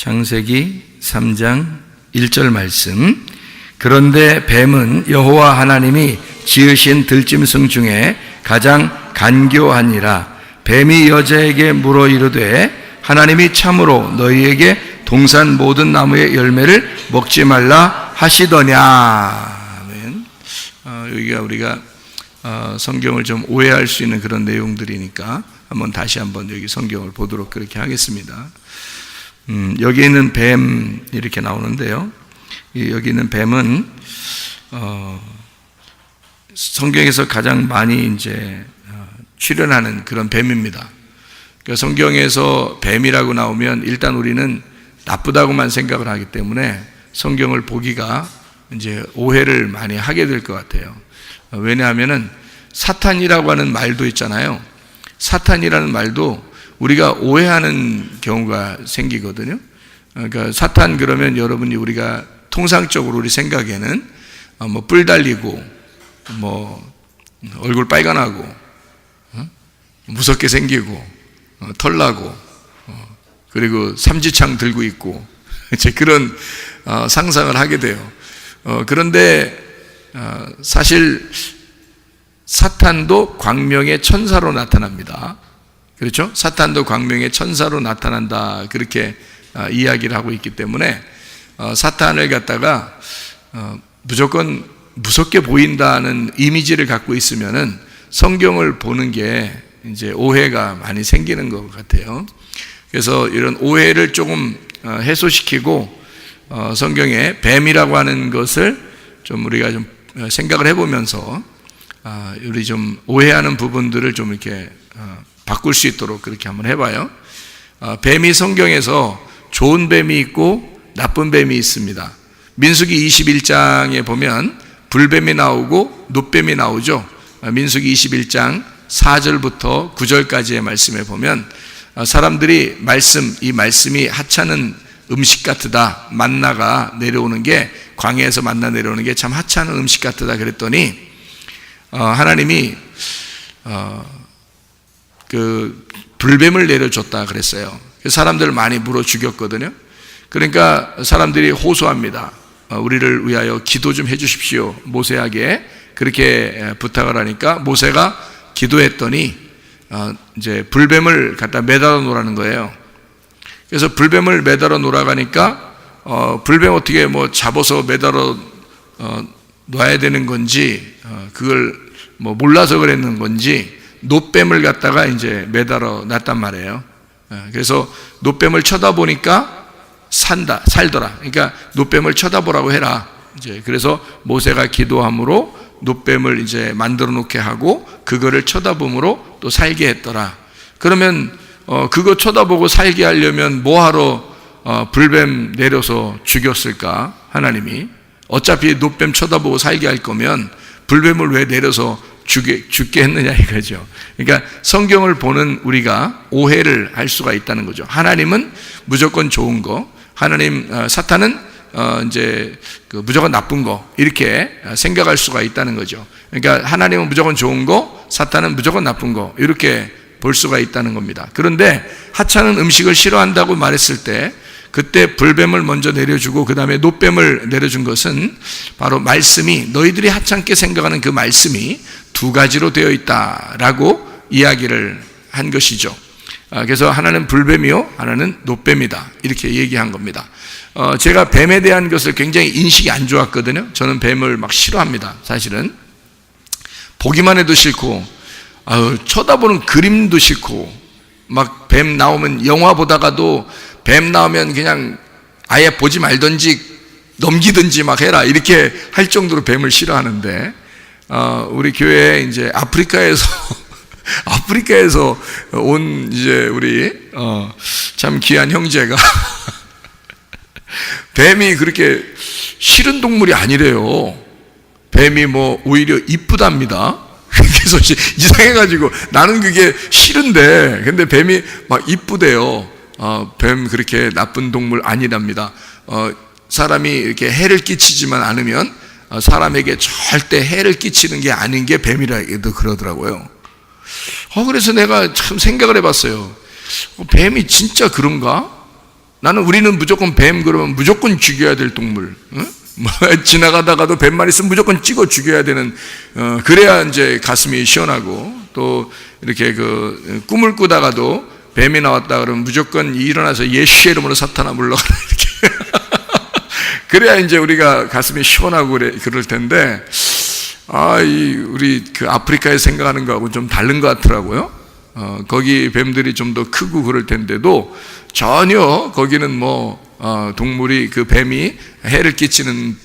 창세기 3장 1절 말씀. 그런데 뱀은 여호와 하나님이 지으신 들짐승 중에 가장 간교하니라. 뱀이 여자에게 물어 이르되 하나님이 참으로 너희에게 동산 모든 나무의 열매를 먹지 말라 하시더냐. 아멘. 여기가 우리가 성경을 좀 오해할 수 있는 그런 내용들이니까 다시 한번 여기 성경을 보도록 그렇게 하겠습니다. 여기 있는 뱀 이렇게 나오는데요. 여기 있는 뱀은 성경에서 가장 많이 이제 출연하는 그런 뱀입니다. 그러니까 성경에서 뱀이라고 나오면 일단 우리는 나쁘다고만 생각을 하기 때문에 성경을 보기가 이제 오해를 많이 하게 될 것 같아요. 왜냐하면은 사탄이라고 하는 말도 있잖아요. 사탄이라는 말도 우리가 오해하는 경우가 생기거든요. 그러니까 사탄 그러면 여러분이 우리가 통상적으로 우리 생각에는 뿔 달리고 얼굴 빨간하고 무섭게 생기고 털 나고 그리고 삼지창 들고 있고 이제 그런 상상을 하게 돼요. 그런데 사실 사탄도 광명의 천사로 나타납니다. 그렇죠? 사탄도 광명의 천사로 나타난다, 그렇게 이야기를 하고 있기 때문에 사탄을 갖다가 무조건 무섭게 보인다는 이미지를 갖고 있으면은 성경을 보는 게 이제 오해가 많이 생기는 것 같아요. 그래서 이런 오해를 조금 해소시키고 성경에 뱀이라고 하는 것을 좀 우리가 좀 생각을 해보면서 우리 좀 오해하는 부분들을 좀 이렇게 바꿀 수 있도록 그렇게 한번 해봐요. 뱀이 성경에서 좋은 뱀이 있고 나쁜 뱀이 있습니다. 민수기 21장에 보면 불뱀이 나오고 놋뱀이 나오죠. 민수기 21장 4절부터 9절까지의 말씀에 보면 사람들이 이 말씀이 하찮은 음식 같으다, 만나가 내려오는 게, 광야에서 만나 내려오는 게 참 하찮은 음식 같으다 그랬더니 하나님이 그 불뱀을 내려줬다 그랬어요. 사람들을 많이 물어 죽였거든요. 그러니까 사람들이 호소합니다. 우리를 위하여 기도 좀 해주십시오, 모세에게 그렇게 부탁을 하니까 모세가 기도했더니 이제 불뱀을 갖다 매달아 놓으라는 거예요. 그래서 불뱀을 매달아 놓으라가니까 불뱀 어떻게 잡아서 매달아 놔야 되는 건지 그걸 몰라서 그랬는 건지 놋뱀을 갖다가 이제 매달아 놨단 말이에요. 그래서 놋뱀을 쳐다보니까 살더라. 그러니까 놋뱀을 쳐다보라고 해라. 이제 그래서 모세가 기도함으로 놋뱀을 이제 만들어 놓게 하고 그거를 쳐다봄으로 또 살게 했더라. 그러면 그거 쳐다보고 살게 하려면 뭐하러 불뱀 내려서 죽였을까? 하나님이 어차피 놋뱀 쳐다보고 살게 할 거면 불뱀을 왜 내려서 죽게 했느냐 이거죠. 그러니까 성경을 보는 우리가 오해를 할 수가 있다는 거죠. 하나님은 무조건 좋은 거, 사탄은 이제 무조건 나쁜 거, 이렇게 생각할 수가 있다는 거죠. 그러니까 하나님은 무조건 좋은 거, 사탄은 무조건 나쁜 거, 이렇게 볼 수가 있다는 겁니다. 그런데 하찮은 음식을 싫어한다고 말했을 때 그때 불뱀을 먼저 내려주고 그 다음에 놋뱀을 내려준 것은 바로 말씀이, 너희들이 하찮게 생각하는 그 말씀이 두 가지로 되어 있다라고 이야기를 한 것이죠. 그래서 하나는 불뱀이요, 하나는 놋뱀이다, 이렇게 얘기한 겁니다. 제가 뱀에 대한 것을 굉장히 인식이 안 좋았거든요. 저는 뱀을 막 싫어합니다. 사실은 보기만 해도 싫고 쳐다보는 그림도 싫고, 막 뱀 나오면 영화 보다가도 뱀 나오면 그냥 아예 보지 말든지 넘기든지 막 해라, 이렇게 할 정도로 뱀을 싫어하는데 우리 교회에 이제 아프리카에서 온 이제 우리 참 귀한 형제가 뱀이 그렇게 싫은 동물이 아니래요. 뱀이 오히려 이쁘답니다. 그래서 이상해가지고 나는 그게 싫은데, 근데 뱀이 막 이쁘대요. 뱀 그렇게 나쁜 동물 아니랍니다. 사람이 이렇게 해를 끼치지만 않으면 사람에게 절대 해를 끼치는 게 아닌 게 뱀이라고 그러더라고요. 그래서 내가 참 생각을 해봤어요. 뱀이 진짜 그런가? 우리는 무조건 뱀 그러면 무조건 죽여야 될 동물, 뭐 지나가다가도 뱀만 있으면 무조건 찍어 죽여야 되는, 그래야 이제 가슴이 시원하고, 또 이렇게 꿈을 꾸다가도 뱀이 나왔다 그러면 무조건 일어나서 예수의 이름으로 사탄아 물러가라 이렇게 그래야 이제 우리가 가슴이 시원하고 그럴 텐데, 우리 아프리카에 생각하는 거하고 좀 다른 것 같더라고요. 거기 뱀들이 좀 더 크고 그럴 텐데도 전혀 거기는 동물이, 뱀이 해를 끼치는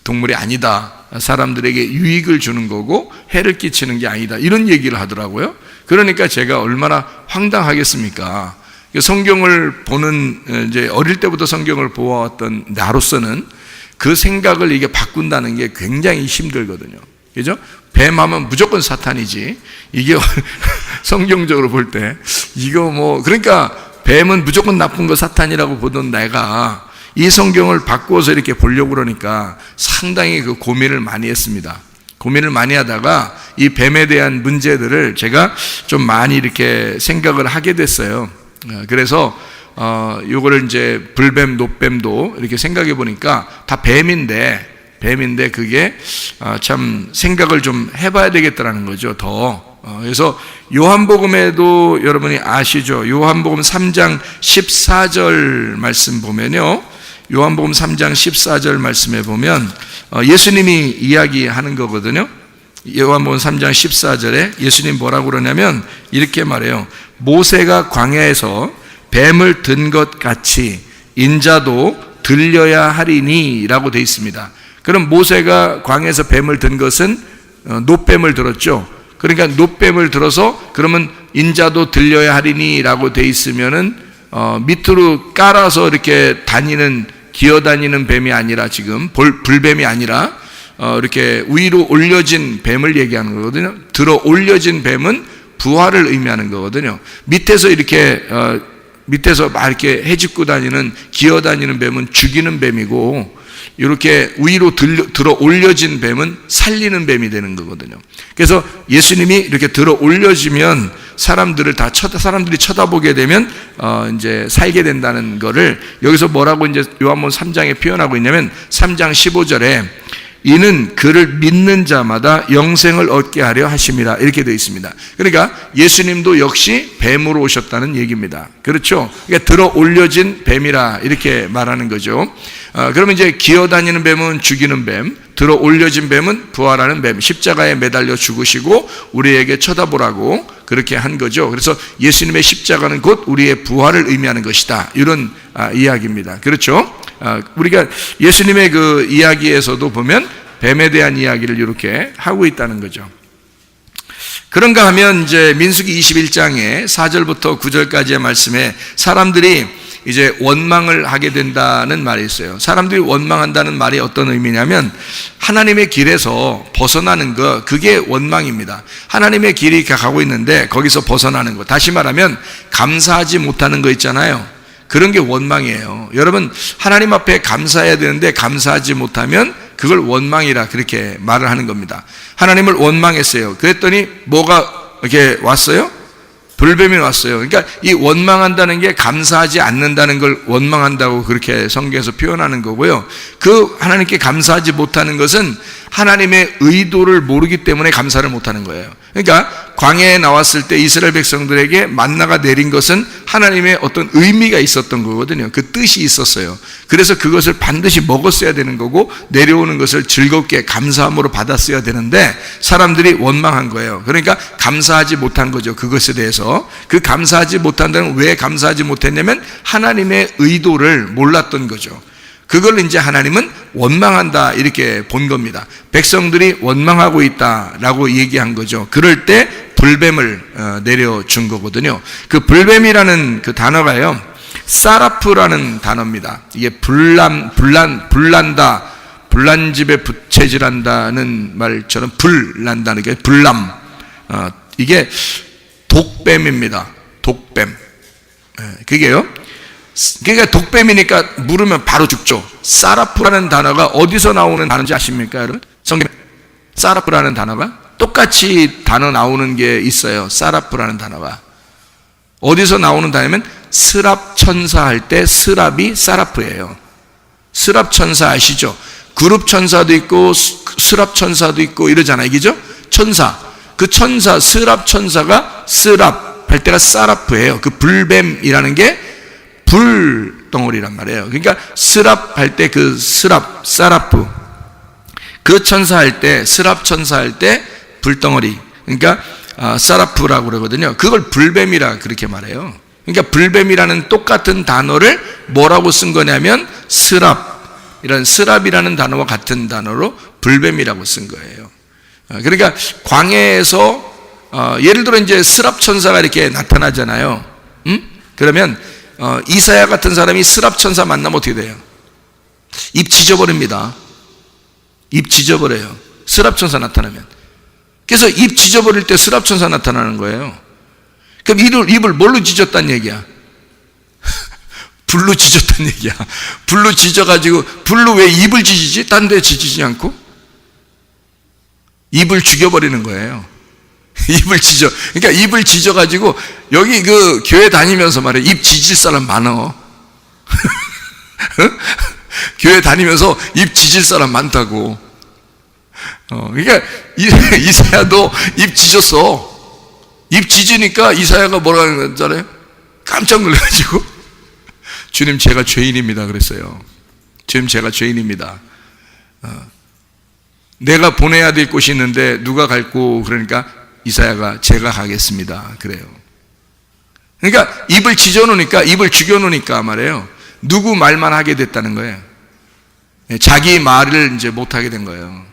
동물이 아니다. 사람들에게 유익을 주는 거고 해를 끼치는 게 아니다. 이런 얘기를 하더라고요. 그러니까 제가 얼마나 황당하겠습니까? 성경을 보는, 이제 어릴 때부터 성경을 보아왔던 나로서는 그 생각을 이게 바꾼다는 게 굉장히 힘들거든요. 그죠? 뱀 하면 무조건 사탄이지. 이게 성경적으로 볼 때, 그러니까 뱀은 무조건 나쁜 거 사탄이라고 보던 내가 이 성경을 바꾸어서 이렇게 보려고 그러니까 상당히 고민을 많이 했습니다. 고민을 많이 하다가 이 뱀에 대한 문제들을 제가 좀 많이 이렇게 생각을 하게 됐어요. 그래서 요거를 이제 불뱀, 노뱀도 이렇게 생각해 보니까 다 뱀인데 그게 참 생각을 좀 해봐야 되겠다라는 거죠. 그래서 요한복음에도 여러분이 아시죠? 요한복음 3장 14절 말씀 보면요, 요한복음 3장 14절 말씀에 보면 예수님이 이야기하는 거거든요. 요한복음 3장 14절에 예수님 뭐라고 그러냐면 이렇게 말해요. 모세가 광야에서 뱀을 든 것 같이 인자도 들려야 하리니 라고 되어 있습니다. 그럼 모세가 광야에서 뱀을 든 것은 노뱀을 들었죠. 그러니까 노뱀을 들어서 그러면 인자도 들려야 하리니 라고 되어 있으면은 밑으로 깔아서 이렇게 기어다니는 뱀이 아니라, 지금 불뱀이 아니라 이렇게 위로 올려진 뱀을 얘기하는 거거든요. 들어 올려진 뱀은 부활을 의미하는 거거든요. 밑에서 막 이렇게 헤집고 다니는, 기어다니는 뱀은 죽이는 뱀이고, 이렇게 위로 들어 올려진 뱀은 살리는 뱀이 되는 거거든요. 그래서 예수님이 이렇게 들어 올려지면 사람들이 쳐다보게 되면 이제 살게 된다는 거를 여기서 뭐라고 이제 요한복음 3장에 표현하고 있냐면 3장 15절에 이는 그를 믿는 자마다 영생을 얻게 하려 하심이라 이렇게 되어 있습니다. 그러니까 예수님도 역시 뱀으로 오셨다는 얘기입니다. 그렇죠? 그러니까 들어 올려진 뱀이라 이렇게 말하는 거죠. 그러면 이제 기어다니는 뱀은 죽이는 뱀, 들어 올려진 뱀은 부활하는 뱀, 십자가에 매달려 죽으시고 우리에게 쳐다보라고 그렇게 한 거죠. 그래서 예수님의 십자가는 곧 우리의 부활을 의미하는 것이다, 이런 이야기입니다. 그렇죠? 우리가 예수님의 그 이야기에서도 보면 뱀에 대한 이야기를 이렇게 하고 있다는 거죠. 그런가 하면 이제 민수기 21장에 4절부터 9절까지의 말씀에 사람들이 이제 원망을 하게 된다는 말이 있어요. 사람들이 원망한다는 말이 어떤 의미냐면 하나님의 길에서 벗어나는 거, 그게 원망입니다. 하나님의 길이 가고 있는데 거기서 벗어나는 거, 다시 말하면 감사하지 못하는 거 있잖아요. 그런 게 원망이에요. 여러분, 하나님 앞에 감사해야 되는데 감사하지 못하면 그걸 원망이라 그렇게 말을 하는 겁니다. 하나님을 원망했어요. 그랬더니 뭐가 이렇게 왔어요? 불뱀이 왔어요. 그러니까 이 원망한다는 게 감사하지 않는다는 걸 원망한다고 그렇게 성경에서 표현하는 거고요. 그 하나님께 감사하지 못하는 것은 하나님의 의도를 모르기 때문에 감사를 못하는 거예요. 그러니까 광야에 나왔을 때 이스라엘 백성들에게 만나가 내린 것은 하나님의 어떤 의미가 있었던 거거든요. 그 뜻이 있었어요. 그래서 그것을 반드시 먹었어야 되는 거고 내려오는 것을 즐겁게 감사함으로 받았어야 되는데 사람들이 원망한 거예요. 그러니까 감사하지 못한 거죠. 그것에 대해서. 그 감사하지 못한다는, 왜 감사하지 못했냐면 하나님의 의도를 몰랐던 거죠. 그걸 이제 하나님은 원망한다 이렇게 본 겁니다. 백성들이 원망하고 있다라고 얘기한 거죠. 그럴 때 불뱀을 내려준 거거든요. 그 불뱀이라는 그 단어가요, 사라프라는 단어입니다. 이게 불난다, 불난집에 부채질한다는 말처럼 불난다는 게 불남, 이게 독뱀입니다. 독뱀. 그게요, 그러니까 독뱀이니까 물으면 바로 죽죠. 사라프라는 단어가 어디서 나오는 단어인지 아십니까, 여러분? 성경에 사라프라는 단어가 똑같이 단어 나오는 게 있어요. 사라프라는 단어가 어디서 나오는 단어냐면 스랍 천사 할 때 스랍이 사라프예요. 스랍 천사 아시죠? 그룹 천사도 있고 스랍 천사도 있고 이러잖아요. 그죠? 천사. 그 천사, 스랍 천사가 스랍 할 때가 사라프예요. 그 불뱀이라는 게 불덩어리란 말이에요. 그러니까 스랍 할 때 그 스랍, 사라프. 그 천사 할 때, 스랍 천사 할 때 불덩어리. 그러니까 사라프라고 그러거든요. 그걸 불뱀이라 그렇게 말해요. 그러니까 불뱀이라는 똑같은 단어를 뭐라고 쓴 거냐면 스랍. 이런 스랍이라는 단어와 같은 단어로 불뱀이라고 쓴 거예요. 그러니까 광야에서 예를 들어 이제 스랍 천사가 이렇게 나타나잖아요. 그러면 이사야 같은 사람이 스랍 천사 만나면 어떻게 돼요? 입 지져버립니다. 입 지져버려요. 스랍 천사 나타나면. 그래서 입 지져버릴 때 스랍 천사 나타나는 거예요. 그럼 입을 뭘로 지졌단 얘기야? 불로 지졌단 얘기야. 불로 지져가지고, 불로 왜 입을 지지지? 딴 데 지지지 않고? 입을 죽여버리는 거예요. 입을 지져. 그러니까 입을 지져가지고, 여기 그 교회 다니면서 말해. 입 지질 사람 많어. 교회 다니면서 입 지질 사람 많다고. 그러니까 이사야도 입 지졌어. 입 지지니까 이사야가 뭐라는 줄 알아요? 깜짝 놀라가지고 주님 제가 죄인입니다 그랬어요. 주님 제가 죄인입니다. 내가 보내야 될 곳이 있는데 누가 갈고 그러니까 이사야가 제가 가겠습니다 그래요. 그러니까 입을 지져놓으니까 입을 죽여놓으니까 말이에요. 누구 말만 하게 됐다는 거예요. 자기 말을 이제 못하게 된 거예요.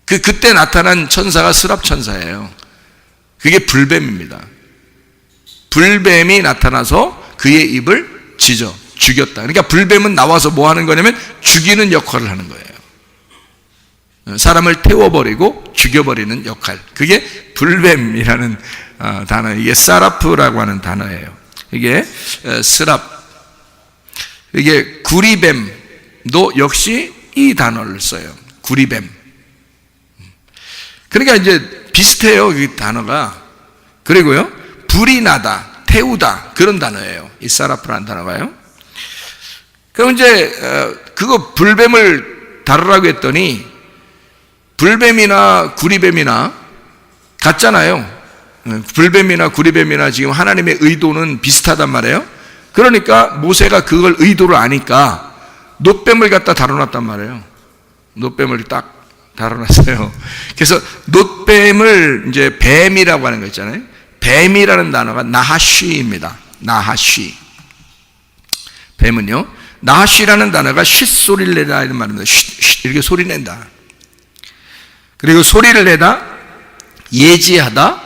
그때 나타난 천사가 스랍 천사예요. 그게 불뱀입니다. 불뱀이 나타나서 그의 입을 지져 죽였다. 그러니까 불뱀은 나와서 뭐 하는 거냐면 죽이는 역할을 하는 거예요. 사람을 태워버리고 죽여버리는 역할. 그게 불뱀이라는 단어. 이게 사라프라고 하는 단어예요. 이게 스랍. 이게 구리뱀도 역시 이 단어를 써요. 구리뱀. 그러니까 이제 비슷해요. 이 단어가. 그리고요, 불이 나다, 태우다 그런 단어예요. 이 사라프라는 단어가요. 그럼 이제 그거 불뱀을 다루라고 했더니 불뱀이나 구리뱀이나 같잖아요. 불뱀이나 구리뱀이나 지금 하나님의 의도는 비슷하단 말이에요. 그러니까 모세가 그걸 의도를 아니까 놋뱀을 갖다 다뤄놨단 말이에요. 놋뱀을 딱 다뤄놨어요. 그래서 놋뱀을 이제 뱀이라고 하는 거 있잖아요. 뱀이라는 단어가 나하쉬입니다. 나하쉬. 뱀은요, 나하쉬라는 단어가 쉿소리를 내다 이런 말입니다. 쉿 이렇게 소리 낸다. 그리고 소리를 내다, 예지하다,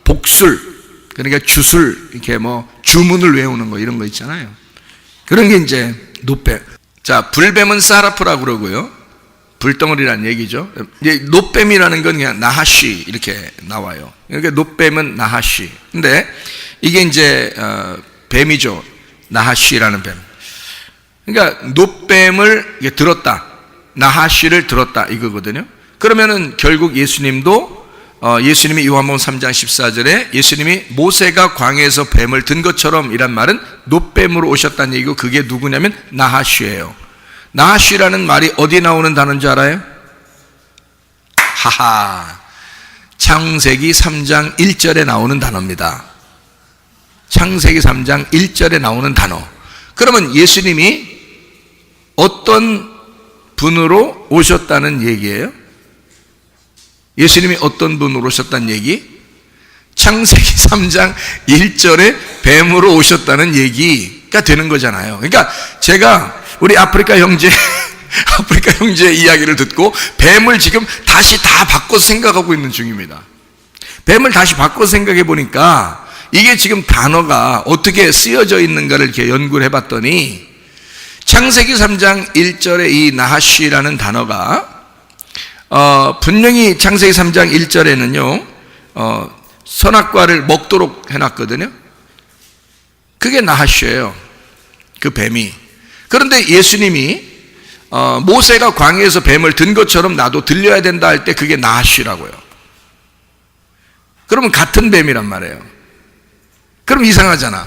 복술, 그러니까 주술, 이렇게 뭐 주문을 외우는 거 이런 거 있잖아요. 그런 게 이제 놋뱀. 자, 불뱀은 사라프라고 그러고요. 불덩어리라는 얘기죠. 이제 놋뱀이라는 건 그냥 나하쉬 이렇게 나와요. 그러니까 놋뱀은 나하쉬. 근데 이게 이제 뱀이죠. 나하쉬라는 뱀. 그러니까 놋뱀을 들었다. 나하쉬를 들었다 이거거든요. 그러면은 결국 예수님도 예수님이 요한복음 3장 14절에 예수님이 모세가 광야에서 뱀을 든 것처럼 이란 말은 놋뱀으로 오셨다는 얘기고 그게 누구냐면 나하쉬예요. 나하쉬라는 말이 어디 나오는 단어인 줄 알아요? 하하, 창세기 3장 1절에 나오는 단어입니다. 창세기 3장 1절에 나오는 단어. 그러면 예수님이 어떤 분으로 오셨다는 얘기예요? 예수님이 어떤 분으로 오셨다는 얘기? 창세기 3장 1절에 뱀으로 오셨다는 얘기가 되는 거잖아요. 그러니까 제가 우리 아프리카 형제 이야기를 듣고 뱀을 지금 다시 다 바꿔서 생각하고 있는 중입니다. 뱀을 다시 바꿔서 생각해 보니까 이게 지금 단어가 어떻게 쓰여져 있는가를 이렇게 연구를 해봤더니 창세기 3장 1절에 이 나하쉬라는 단어가 분명히 창세기 3장 1절에는요 선악과를 먹도록 해놨거든요. 그게 나하쉬예요. 그 뱀이. 그런데 예수님이 모세가 광야에서 뱀을 든 것처럼 나도 들려야 된다 할 때 그게 나하쉬라고요. 그러면 같은 뱀이란 말이에요. 그럼 이상하잖아.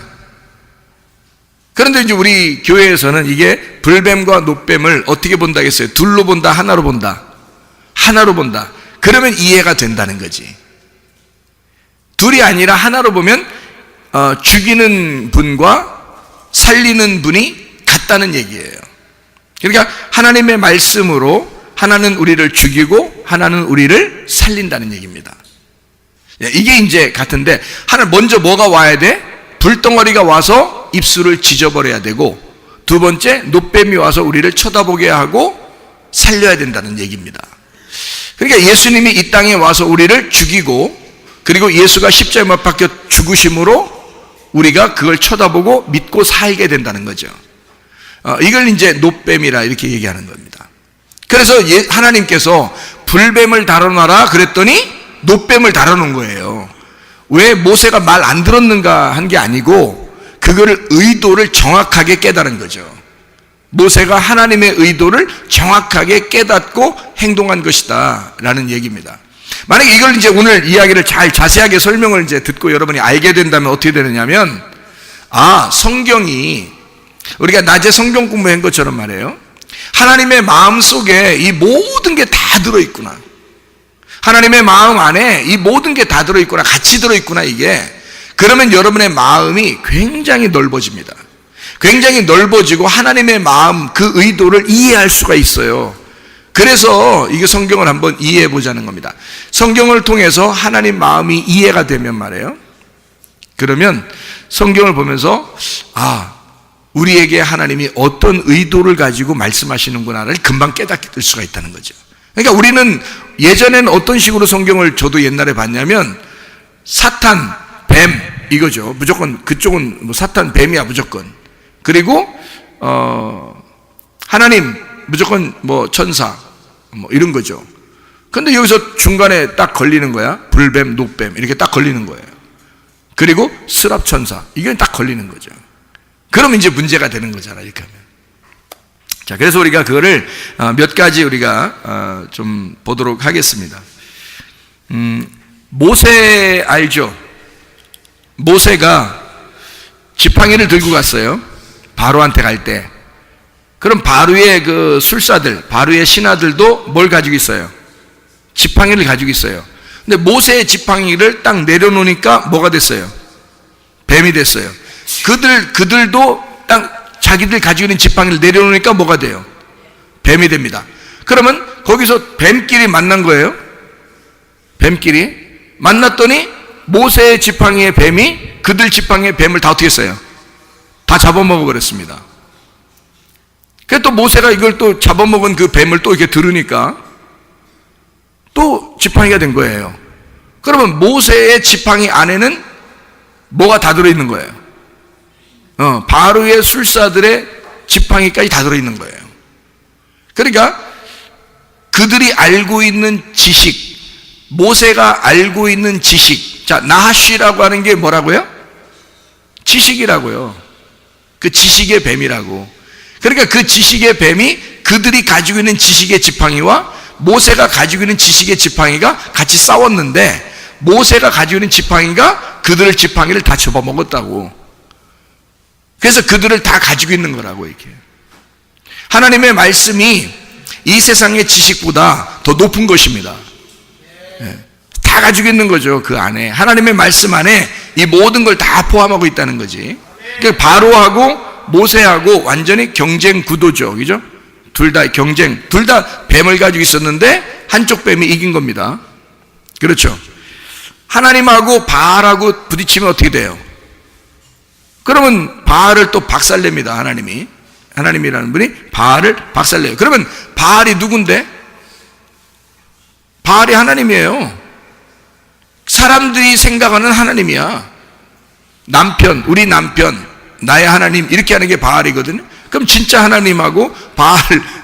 그런데 이제 우리 교회에서는 이게 불뱀과 노뱀을 어떻게 본다 했어요? 둘로 본다, 하나로 본다? 하나로 본다. 그러면 이해가 된다는 거지. 둘이 아니라 하나로 보면 죽이는 분과 살리는 분이 같다는 얘기예요. 그러니까 하나님의 말씀으로 하나는 우리를 죽이고 하나는 우리를 살린다는 얘기입니다. 이게 이제 같은데, 하나 먼저 뭐가 와야 돼? 불덩어리가 와서 입술을 찢어버려야 되고, 두 번째 노뱀이 와서 우리를 쳐다보게 하고 살려야 된다는 얘기입니다. 그러니까 예수님이 이 땅에 와서 우리를 죽이고, 그리고 예수가 십자가에 못 박혀 죽으심으로 우리가 그걸 쳐다보고 믿고 살게 된다는 거죠. 이걸 이제 노뱀이라 이렇게 얘기하는 겁니다. 그래서 하나님께서 불뱀을 다뤄놔라 그랬더니 노뱀을 다뤄놓은 거예요. 왜 모세가 말 안 들었는가 한 게 아니고, 그거를 의도를 정확하게 깨달은 거죠. 모세가 하나님의 의도를 정확하게 깨닫고 행동한 것이다 라는 얘기입니다. 만약에 이걸 이제 오늘 이야기를 잘 자세하게 설명을 이제 듣고 여러분이 알게 된다면 어떻게 되느냐면, 성경이 우리가 낮에 성경 공부한 것처럼 말이에요, 하나님의 마음 속에 이 모든 게 다 들어있구나, 하나님의 마음 안에 이 모든 게 다 들어있구나, 같이 들어있구나, 이게. 그러면 여러분의 마음이 굉장히 넓어집니다. 굉장히 넓어지고 하나님의 마음, 그 의도를 이해할 수가 있어요. 그래서 이게 성경을 한번 이해해 보자는 겁니다. 성경을 통해서 하나님 마음이 이해가 되면 말이에요, 그러면 성경을 보면서 우리에게 하나님이 어떤 의도를 가지고 말씀하시는구나를 금방 깨닫게 될 수가 있다는 거죠. 그러니까 우리는 예전에는 어떤 식으로 성경을 저도 옛날에 봤냐면, 사탄, 뱀 이거죠. 무조건 그쪽은 사탄, 뱀이야 무조건. 그리고 하나님 무조건 천사 이런 거죠. 근데 여기서 중간에 딱 걸리는 거야. 불뱀, 노뱀 이렇게 딱 걸리는 거예요. 그리고 스랍천사, 이게 딱 걸리는 거죠. 그러면 이제 문제가 되는 거잖아, 이렇게 하면. 자, 그래서 우리가 그거를 몇 가지 우리가 좀 보도록 하겠습니다. 모세 알죠? 모세가 지팡이를 들고 갔어요. 바로한테 갈 때. 그럼 바로의 그 술사들, 바로의 신하들도 뭘 가지고 있어요? 지팡이를 가지고 있어요. 근데 모세의 지팡이를 딱 내려놓으니까 뭐가 됐어요? 뱀이 됐어요. 그들도 딱 자기들 가지고 있는 지팡이를 내려놓으니까 뭐가 돼요? 뱀이 됩니다. 그러면 거기서 뱀끼리 만난 거예요. 뱀끼리 만났더니 모세의 지팡이의 뱀이 그들 지팡이의 뱀을 다 어떻게 했어요? 다 잡아먹어 버렸습니다. 그래서 또 모세가 이걸 또 잡아먹은 그 뱀을 또 이렇게 들으니까 또 지팡이가 된 거예요. 그러면 모세의 지팡이 안에는 뭐가 다 들어있는 거예요? 바로의 술사들의 지팡이까지 다 들어있는 거예요. 그러니까 그들이 알고 있는 지식, 모세가 알고 있는 지식, 자, 나하시라고 하는 게 뭐라고요? 지식이라고요. 그 지식의 뱀이라고. 그러니까 그 지식의 뱀이 그들이 가지고 있는 지식의 지팡이와 모세가 가지고 있는 지식의 지팡이가 같이 싸웠는데, 모세가 가지고 있는 지팡이가 그들의 지팡이를 다 접어먹었다고. 그래서 그들을 다 가지고 있는 거라고. 이렇게 하나님의 말씀이 이 세상의 지식보다 더 높은 것입니다. 다 가지고 있는 거죠. 그 안에 하나님의 말씀 안에 이 모든 걸 다 포함하고 있다는 거지. 그러니까 바로하고 모세하고 완전히 경쟁 구도죠. 그죠? 둘 다 경쟁, 둘 다 뱀을 가지고 있었는데 한쪽 뱀이 이긴 겁니다. 그렇죠? 하나님하고 바알하고 부딪히면 어떻게 돼요? 그러면 바알을 또 박살냅니다. 하나님이라는 분이 바알을 박살내요. 그러면 바알이 누군데? 바알이 하나님이에요. 사람들이 생각하는 하나님이야. 남편, 우리 남편, 나의 하나님, 이렇게 하는 게 바알이거든요. 그럼 진짜 하나님하고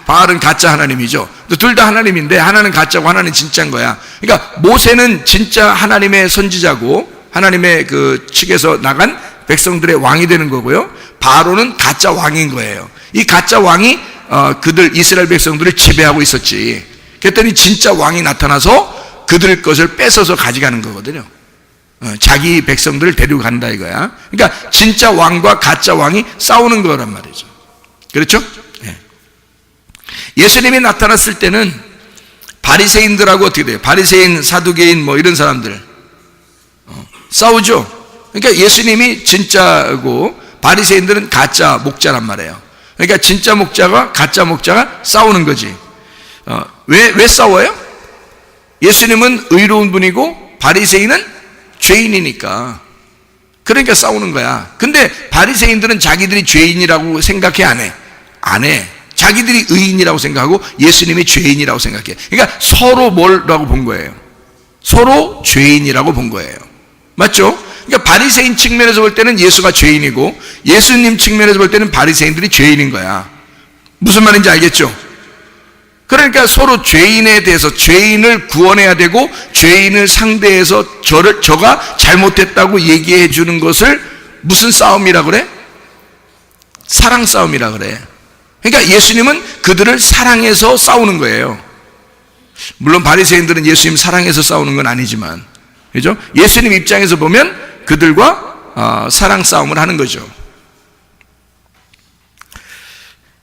바알은 가짜 하나님이죠. 둘 다 하나님인데 하나는 가짜고 하나는 진짜인 거야. 그러니까 모세는 진짜 하나님의 선지자고 하나님의 그 측에서 나간 백성들의 왕이 되는 거고요. 바로는 가짜 왕인 거예요. 이 가짜 왕이 그들 이스라엘 백성들을 지배하고 있었지. 그랬더니 진짜 왕이 나타나서 그들 것을 뺏어서 가져가는 거거든요. 자기 백성들을 데리고 간다 이거야. 그러니까 진짜 왕과 가짜 왕이 싸우는 거란 말이죠. 그렇죠? 예수님이 나타났을 때는 바리새인들하고 어떻게 돼요? 바리새인, 사두개인 뭐 이런 사람들 싸우죠. 그러니까 예수님이 진짜고 바리새인들은 가짜 목자란 말이에요. 그러니까 진짜 목자가 가짜 목자가 싸우는 거지. 왜 싸워요? 예수님은 의로운 분이고 바리새인은 죄인이니까. 그러니까 싸우는 거야. 근데 바리새인들은 자기들이 죄인이라고 생각해, 안 해? 안 해. 자기들이 의인이라고 생각하고 예수님이 죄인이라고 생각해. 그러니까 서로 뭐라고 본 거예요? 서로 죄인이라고 본 거예요. 맞죠? 그러니까 바리새인 측면에서 볼 때는 예수가 죄인이고 예수님 측면에서 볼 때는 바리새인들이 죄인인 거야. 무슨 말인지 알겠죠? 그러니까 서로 죄인에 대해서 죄인을 구원해야 되고 죄인을 상대해서 저가 잘못했다고 얘기해 주는 것을 무슨 싸움이라 그래? 사랑 싸움이라 그래. 그러니까 예수님은 그들을 사랑해서 싸우는 거예요. 물론 바리새인들은 예수님 사랑해서 싸우는 건 아니지만, 그죠? 예수님 입장에서 보면 그들과 사랑 싸움을 하는 거죠.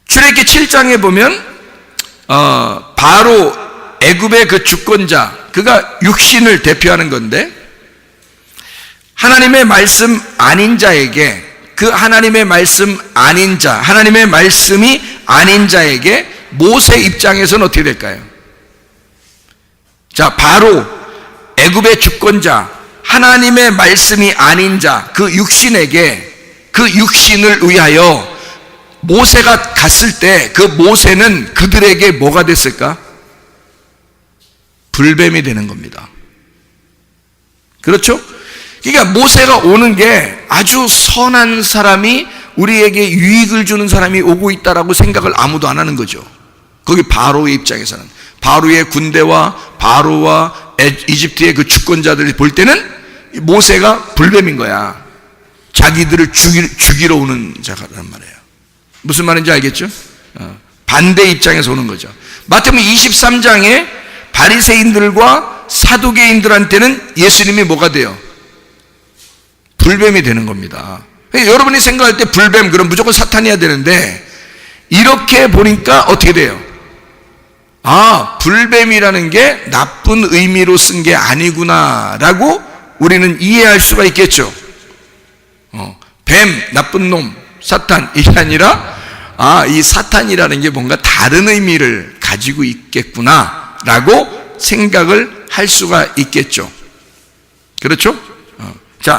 출애굽기 7장에 보면 바로 애굽의 그 주권자, 그가 육신을 대표하는 건데 하나님의 말씀 아닌 자에게, 그 하나님의 말씀 아닌 자, 하나님의 말씀이 아닌 자에게 모세 입장에서는 어떻게 될까요? 자, 바로 애굽의 주권자, 하나님의 말씀이 아닌 자, 그 육신에게, 그 육신을 위하여 모세가 갔을 때 그 모세는 그들에게 뭐가 됐을까? 불뱀이 되는 겁니다. 그렇죠? 그러니까 모세가 오는 게 아주 선한 사람이, 우리에게 유익을 주는 사람이 오고 있다라고 생각을 아무도 안 하는 거죠. 거기 바로의 입장에서는, 바로의 군대와 바로와 이집트의 그 주권자들이 볼 때는 모세가 불뱀인 거야. 자기들을 죽이러 오는 자란 말이에요. 무슨 말인지 알겠죠? 반대 입장에서 오는 거죠. 마태복음 23장에 바리새인들과 사두개인들한테는 예수님이 뭐가 돼요? 불뱀이 되는 겁니다. 여러분이 생각할 때 불뱀, 그럼 무조건 사탄이어야 되는데 이렇게 보니까 어떻게 돼요? 아, 불뱀이라는 게 나쁜 의미로 쓴 게 아니구나 라고 우리는 이해할 수가 있겠죠. 뱀, 나쁜 놈, 사탄, 이게 아니라 이 사탄이라는 게 뭔가 다른 의미를 가지고 있겠구나 라고 생각을 할 수가 있겠죠. 그렇죠? 자,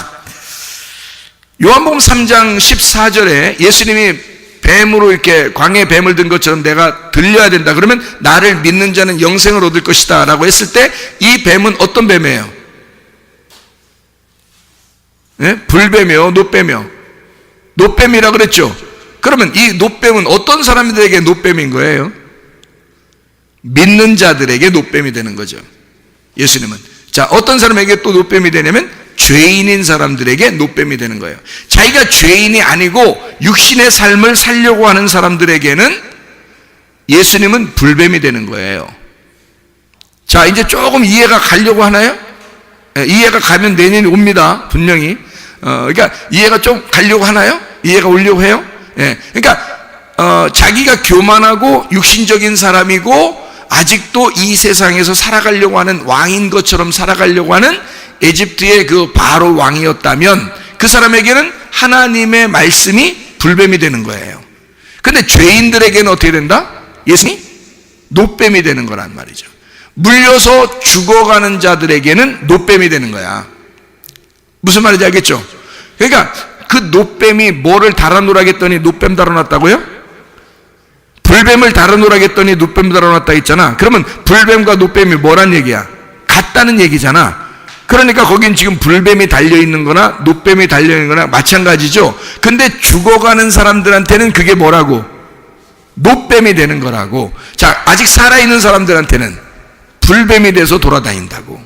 요한복음 3장 14절에 예수님이 뱀으로 이렇게 광야에 뱀을 든 것처럼 내가 들려야 된다. 그러면 나를 믿는 자는 영생을 얻을 것이다 라고 했을 때 이 뱀은 어떤 뱀이에요? 네? 불뱀이요? 노뱀이요? 노뱀이라 그랬죠? 그러면 이 노뱀은 어떤 사람들에게 노뱀인 거예요? 믿는 자들에게 노뱀이 되는 거죠. 예수님은. 자, 어떤 사람에게 또 노뱀이 되냐면 죄인인 사람들에게 노뱀이 되는 거예요. 자기가 죄인이 아니고 육신의 삶을 살려고 하는 사람들에게는 예수님은 불뱀이 되는 거예요. 자, 이제 조금 이해가 가려고 하나요? 이해가 가면 내년이 옵니다. 분명히. 그러니까 이해가 좀 가려고 하나요? 이해가 오려고 해요? 그러니까 자기가 교만하고 육신적인 사람이고 아직도 이 세상에서 살아가려고 하는 왕인 것처럼 살아가려고 하는 에집트의 그 바로 왕이었다면 그 사람에게는 하나님의 말씀이 불뱀이 되는 거예요. 근데 죄인들에게는 어떻게 된다? 예수님이 노뱀이 되는 거란 말이죠. 물려서 죽어가는 자들에게는 노뱀이 되는 거야. 무슨 말인지 알겠죠? 그러니까 그 노뱀이 뭐를 달아놓으라겠더니 노뱀 달아놨다고요? 불뱀을 달아놓으라겠더니 노뱀 달아놨다 했잖아. 그러면 불뱀과 노뱀이 뭐란 얘기야? 같다는 얘기잖아. 그러니까 거긴 지금 불뱀이 달려있는 거나 노뱀이 달려있는 거나 마찬가지죠. 근데 죽어가는 사람들한테는 그게 뭐라고? 노뱀이 되는 거라고. 자, 아직 살아있는 사람들한테는 불뱀이 돼서 돌아다닌다고.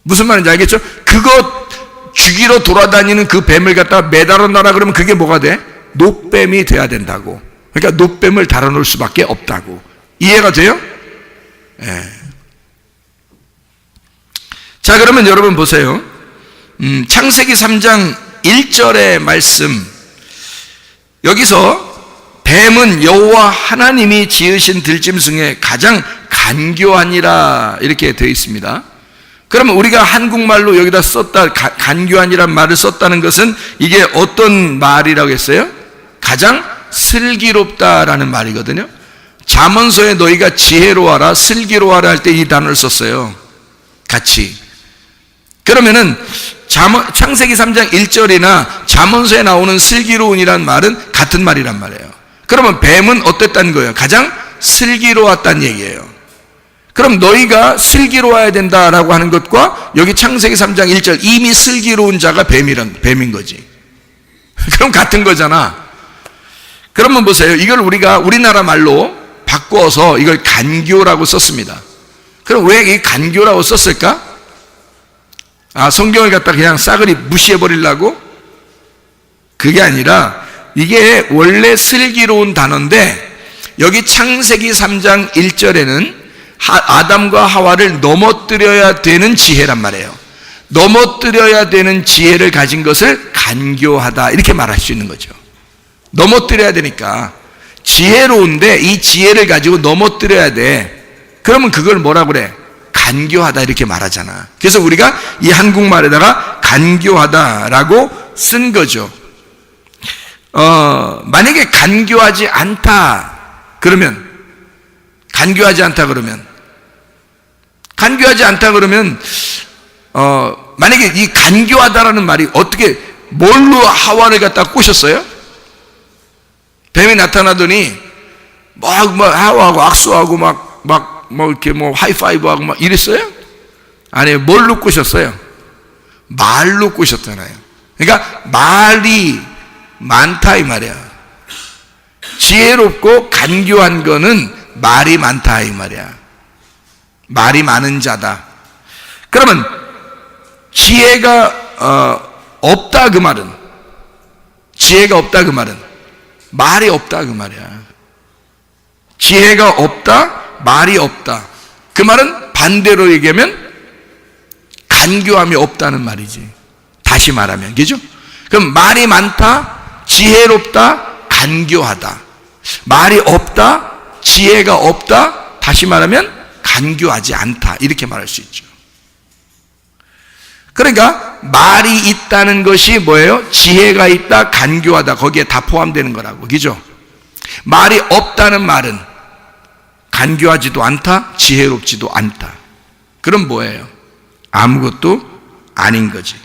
무슨 말인지 알겠죠? 그거 죽이러 돌아다니는 그 뱀을 갖다가 매달아 놔라 그러면 그게 뭐가 돼? 노뱀이 돼야 된다고. 그러니까 노뱀을 달아놓을 수밖에 없다고. 이해가 돼요? 예. 자, 그러면 여러분 보세요. 창세기 3장 1절의 말씀, 여기서 뱀은 여호와 하나님이 지으신 들짐승에 가장 간교하니라 이렇게 되어 있습니다. 그러면 우리가 한국말로 여기다 썼다, 간교하니란 말을 썼다는 것은 이게 어떤 말이라고 했어요? 가장 슬기롭다라는 말이거든요. 잠언서에 너희가 지혜로워라, 슬기로워라 할 때 이 단어를 썼어요. 같이. 그러면은 창세기 3장 1절이나 잠언서에 나오는 슬기로운이란 말은 같은 말이란 말이에요. 그러면 뱀은 어땠다는 거예요? 가장 슬기로웠다는 얘기예요. 그럼 너희가 슬기로워야 된다라고 하는 것과 여기 창세기 3장 1절 이미 슬기로운 자가 뱀인 거지. 그럼 같은 거잖아. 그러면 보세요. 이걸 우리가 우리나라 말로 바꿔서 이걸 간교라고 썼습니다. 그럼 왜 이 간교라고 썼을까? 성경을 갖다 그냥 싸그리 무시해버리려고? 그게 아니라 이게 원래 슬기로운 단어인데 여기 창세기 3장 1절에는 아담과 하와를 넘어뜨려야 되는 지혜란 말이에요. 넘어뜨려야 되는 지혜를 가진 것을 간교하다 이렇게 말할 수 있는 거죠. 넘어뜨려야 되니까 지혜로운데 이 지혜를 가지고 넘어뜨려야 돼. 그러면 그걸 뭐라고 그래? 간교하다 이렇게 말하잖아. 그래서 우리가 이 한국말에다가 간교하다라고 쓴 거죠. 만약에 간교하지 않다 그러면 만약에 이 간교하다라는 말이 어떻게 뭘로 하와를 갖다 꼬셨어요? 뱀이 나타나더니 막 하와하고 악수하고 막 이렇게 하이파이브하고 막 이랬어요? 아니, 뭘로 꼬셨어요? 말로 꼬셨잖아요. 그러니까 말이 많다 이 말이야. 지혜롭고 간교한 거는 말이 많다 이 말이야. 말이 많은 자다. 그러면 지혜가 없다 그 말은, 지혜가 없다 그 말은 말이 없다 그 말이야. 지혜가 없다, 말이 없다. 그 말은 반대로 얘기하면 간교함이 없다는 말이지. 다시 말하면, 그죠? 그럼 말이 많다, 지혜롭다, 간교하다. 말이 없다, 지혜가 없다, 다시 말하면 간교하지 않다. 이렇게 말할 수 있죠. 그러니까 말이 있다는 것이 뭐예요? 지혜가 있다, 간교하다. 거기에 다 포함되는 거라고. 그죠? 말이 없다는 말은 간교하지도 않다, 지혜롭지도 않다. 그럼 뭐예요? 아무것도 아닌 거지.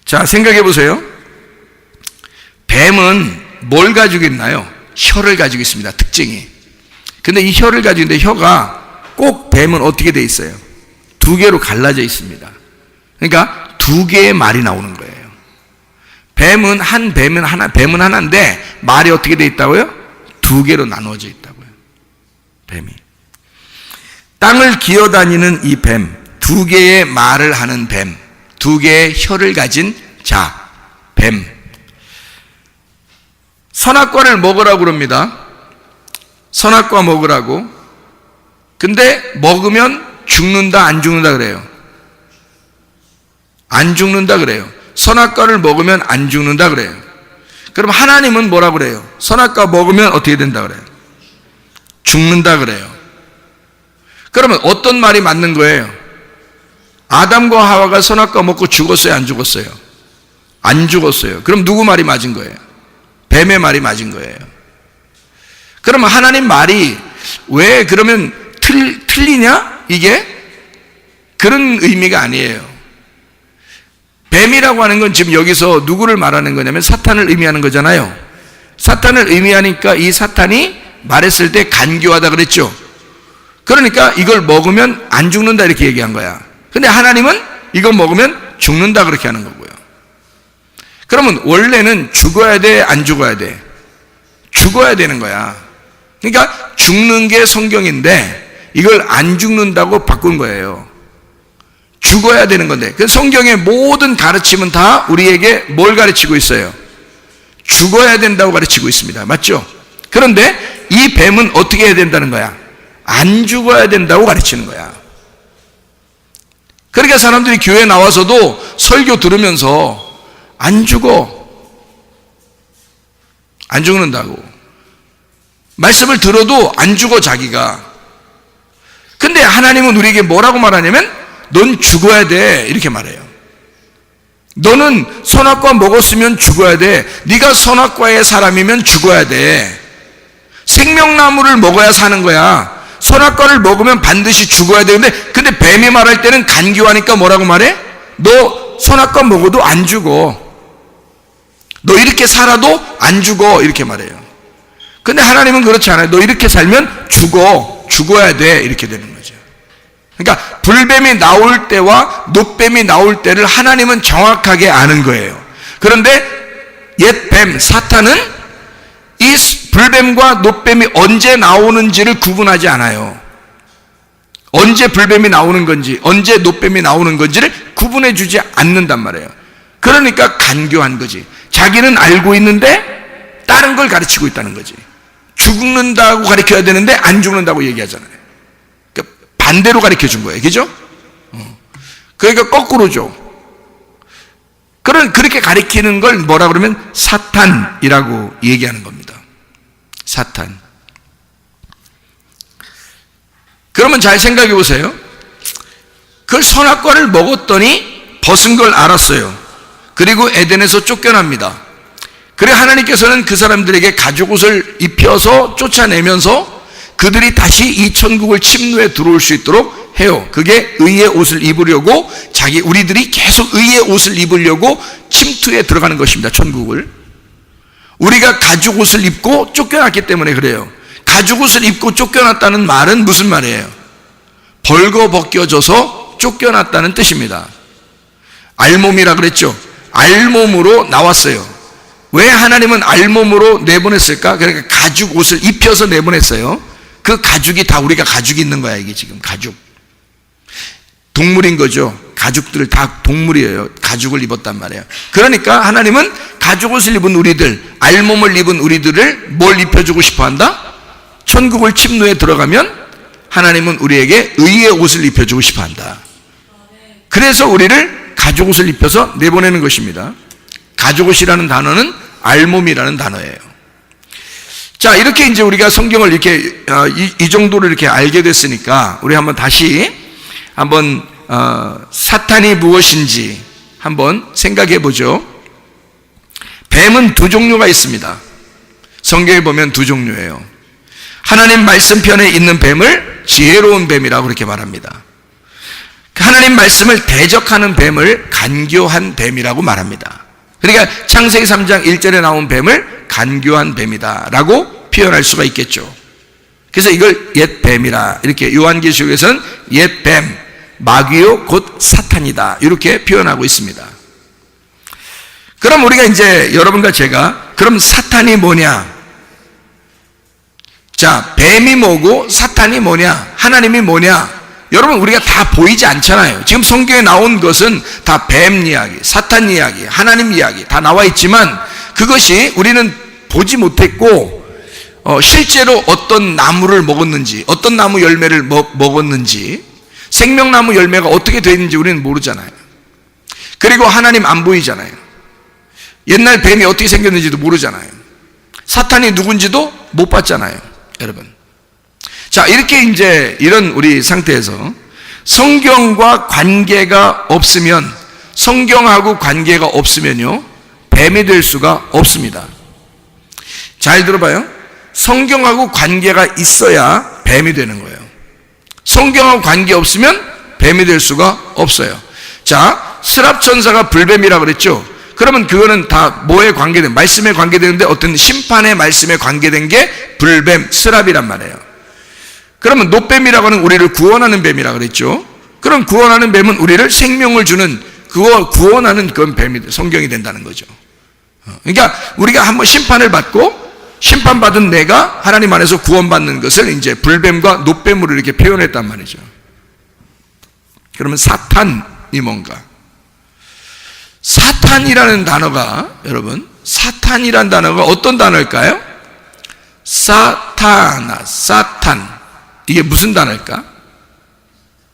자, 생각해 보세요. 뱀은 뭘 가지고 있나요? 혀를 가지고 있습니다. 특징이. 근데 이 혀를 가지고 있는데 혀가 꼭 뱀은 어떻게 돼 있어요? 두 개로 갈라져 있습니다. 그러니까 두 개의 말이 나오는 거예요. 뱀은 하나인데 말이 어떻게 돼 있다고요? 두 개로 나누어져 있다고요. 뱀이. 땅을 기어다니는 이 뱀, 두 개의 말을 하는 뱀, 두 개의 혀를 가진 자, 뱀. 선악과를 먹으라고 그럽니다. 선악과 먹으라고. 근데 먹으면 죽는다, 안 죽는다 그래요? 안 죽는다 그래요. 선악과를 먹으면 안 죽는다 그래요. 그럼 하나님은 뭐라 그래요? 선악과 먹으면 어떻게 된다 그래요? 죽는다 그래요. 그러면 어떤 말이 맞는 거예요? 아담과 하와가 선악과 먹고 죽었어요, 안 죽었어요? 안 죽었어요. 그럼 누구 말이 맞은 거예요? 뱀의 말이 맞은 거예요. 그러면 하나님 말이 왜 그러면 틀리냐? 이게 그런 의미가 아니에요. 뱀이라고 하는 건 지금 여기서 누구를 말하는 거냐면 사탄을 의미하는 거잖아요. 사탄을 의미하니까 이 사탄이 말했을 때 간교하다 그랬죠. 그러니까 이걸 먹으면 안 죽는다 이렇게 얘기한 거야. 근데 하나님은 이거 먹으면 죽는다 그렇게 하는 거고요. 그러면 원래는 죽어야 돼, 안 죽어야 돼? 죽어야 되는 거야. 그러니까 죽는 게 성경인데 이걸 안 죽는다고 바꾼 거예요. 죽어야 되는 건데, 그 성경의 모든 가르침은 다 우리에게 뭘 가르치고 있어요? 죽어야 된다고 가르치고 있습니다. 맞죠? 그런데 이 뱀은 어떻게 해야 된다는 거야? 안 죽어야 된다고 가르치는 거야. 그러니까 사람들이 교회 나와서도 설교 들으면서 안 죽는다고. 말씀을 들어도 안 죽어 자기가. 근데 하나님은 우리에게 뭐라고 말하냐면 넌 죽어야 돼 이렇게 말해요. 너는 선악과 먹었으면 죽어야 돼. 네가 선악과의 사람이면 죽어야 돼. 생명나무를 먹어야 사는 거야. 선악과를 먹으면 반드시 죽어야 되는데, 근데 뱀이 말할 때는 간교하니까 뭐라고 말해? 너 선악과 먹어도 안 죽어. 너 이렇게 살아도 안 죽어 이렇게 말해요. 근데 하나님은 그렇지 않아요. 너 이렇게 살면 죽어야 돼 이렇게 되는 거죠. 그러니까 불뱀이 나올 때와 노뱀이 나올 때를 하나님은 정확하게 아는 거예요. 그런데 옛 뱀 사탄은 이 불뱀과 노뱀이 언제 나오는지를 구분하지 않아요. 언제 불뱀이 나오는 건지 언제 노뱀이 나오는 건지를 구분해 주지 않는단 말이에요. 그러니까 간교한 거지. 자기는 알고 있는데 다른 걸 가르치고 있다는 거지. 죽는다고 가르쳐야 되는데 안 죽는다고 얘기하잖아요. 그러니까 반대로 가르쳐 준 거예요. 그죠? 그러니까 거꾸로죠. 그렇게 가르치는 걸 뭐라 그러면 사탄이라고 얘기하는 겁니다. 사탄. 그러면 잘 생각해 보세요. 그 선악과를 먹었더니 벗은 걸 알았어요. 그리고 에덴에서 쫓겨납니다. 그래 하나님께서는 그 사람들에게 가죽옷을 입혀서 쫓아내면서 그들이 다시 이 천국을 침노에 들어올 수 있도록 해요. 그게 의의 옷을 입으려고 우리들이 계속 의의 옷을 입으려고 침투에 들어가는 것입니다. 천국을. 우리가 가죽옷을 입고 쫓겨났기 때문에 그래요. 가죽옷을 입고 쫓겨났다는 말은 무슨 말이에요? 벌거벗겨져서 쫓겨났다는 뜻입니다. 알몸이라 그랬죠. 알몸으로 나왔어요. 왜 하나님은 알몸으로 내보냈을까? 그러니까 가죽옷을 입혀서 내보냈어요. 그 가죽이 다 우리가 가죽이 있는 거야. 이게 지금 가죽. 동물인 거죠. 가죽들 다 동물이에요. 가죽을 입었단 말이에요. 그러니까 하나님은 가죽옷을 입은 우리들, 알몸을 입은 우리들을 뭘 입혀주고 싶어한다? 천국을 침노에 들어가면 하나님은 우리에게 의의 옷을 입혀주고 싶어한다. 그래서 우리를 가죽옷을 입혀서 내보내는 것입니다. 가죽옷이라는 단어는 알몸이라는 단어예요. 자, 이렇게 이제 우리가 성경을 이렇게 이 정도로 이렇게 알게 됐으니까 우리 한번 다시 사탄이 무엇인지 한번 생각해 보죠. 뱀은 두 종류가 있습니다. 성경에 보면 두 종류예요. 하나님 말씀편에 있는 뱀을 지혜로운 뱀이라고 그렇게 말합니다. 하나님 말씀을 대적하는 뱀을 간교한 뱀이라고 말합니다. 그러니까 창세기 3장 1절에 나온 뱀을 간교한 뱀이다 라고 표현할 수가 있겠죠. 그래서 이걸 옛 뱀이라, 이렇게 요한계시록에서는 옛 뱀, 마귀요 곧 사탄이다 이렇게 표현하고 있습니다. 그럼 우리가 이제 여러분과 제가 그럼 사탄이 뭐냐? 자, 뱀이 뭐고 사탄이 뭐냐? 하나님이 뭐냐? 여러분 우리가 다 보이지 않잖아요. 지금 성경에 나온 것은 다 뱀 이야기, 사탄 이야기, 하나님 이야기 다 나와 있지만 그것이 우리는 보지 못했고 실제로 어떤 나무를 먹었는지, 어떤 나무 열매를 먹었는지, 생명나무 열매가 어떻게 되어 있는지 우리는 모르잖아요. 그리고 하나님 안 보이잖아요. 옛날 뱀이 어떻게 생겼는지도 모르잖아요. 사탄이 누군지도 못 봤잖아요, 여러분. 자, 이렇게 이제 이런 우리 상태에서 성경과 관계가 없으면, 성경하고 관계가 없으면요, 뱀이 될 수가 없습니다. 잘 들어봐요. 성경하고 관계가 있어야 뱀이 되는 거예요. 성경하고 관계 없으면 뱀이 될 수가 없어요. 자, 스랍천사가 불뱀이라고 그랬죠. 그러면 그거는 다 뭐에 관계된, 말씀에 관계되는데 어떤 심판의 말씀에 관계된 게 불뱀, 스랍이란 말이에요. 그러면 노뱀이라고 하는 우리를 구원하는 뱀이라고 그랬죠. 그럼 구원하는 뱀은 우리를 생명을 주는, 구원하는 그런 뱀이 성경이 된다는 거죠. 그러니까 우리가 한번 심판을 받고 심판받은 내가 하나님 안에서 구원받는 것을 이제 불뱀과 노뱀으로 이렇게 표현했단 말이죠. 그러면 사탄이 뭔가? 사탄이라는 단어가, 여러분, 사탄이라는 단어가 어떤 단어일까요? 사탄. 이게 무슨 단어일까?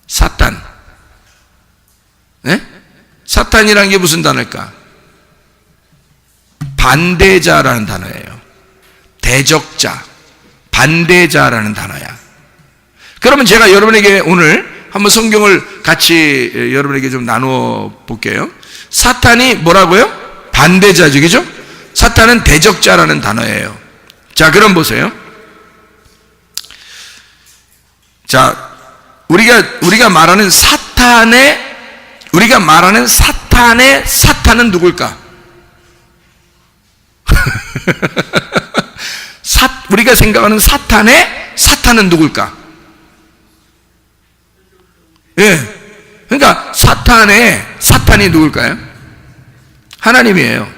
사탄. 네? 사탄이라는 게 무슨 단어일까? 반대자라는 단어예요. 대적자, 반대자라는 단어야. 그러면 제가 여러분에게 오늘 한번 성경을 같이 여러분에게 좀 나누어 볼게요. 사탄이 뭐라고요? 반대자죠, 그죠? 사탄은 대적자라는 단어예요. 자, 그럼 보세요. 자, 우리가 말하는 사탄의 사탄은 누굴까? 우리가 생각하는 사탄의 사탄은 누굴까? 예. 그러니까 사탄이 누굴까요? 하나님이에요.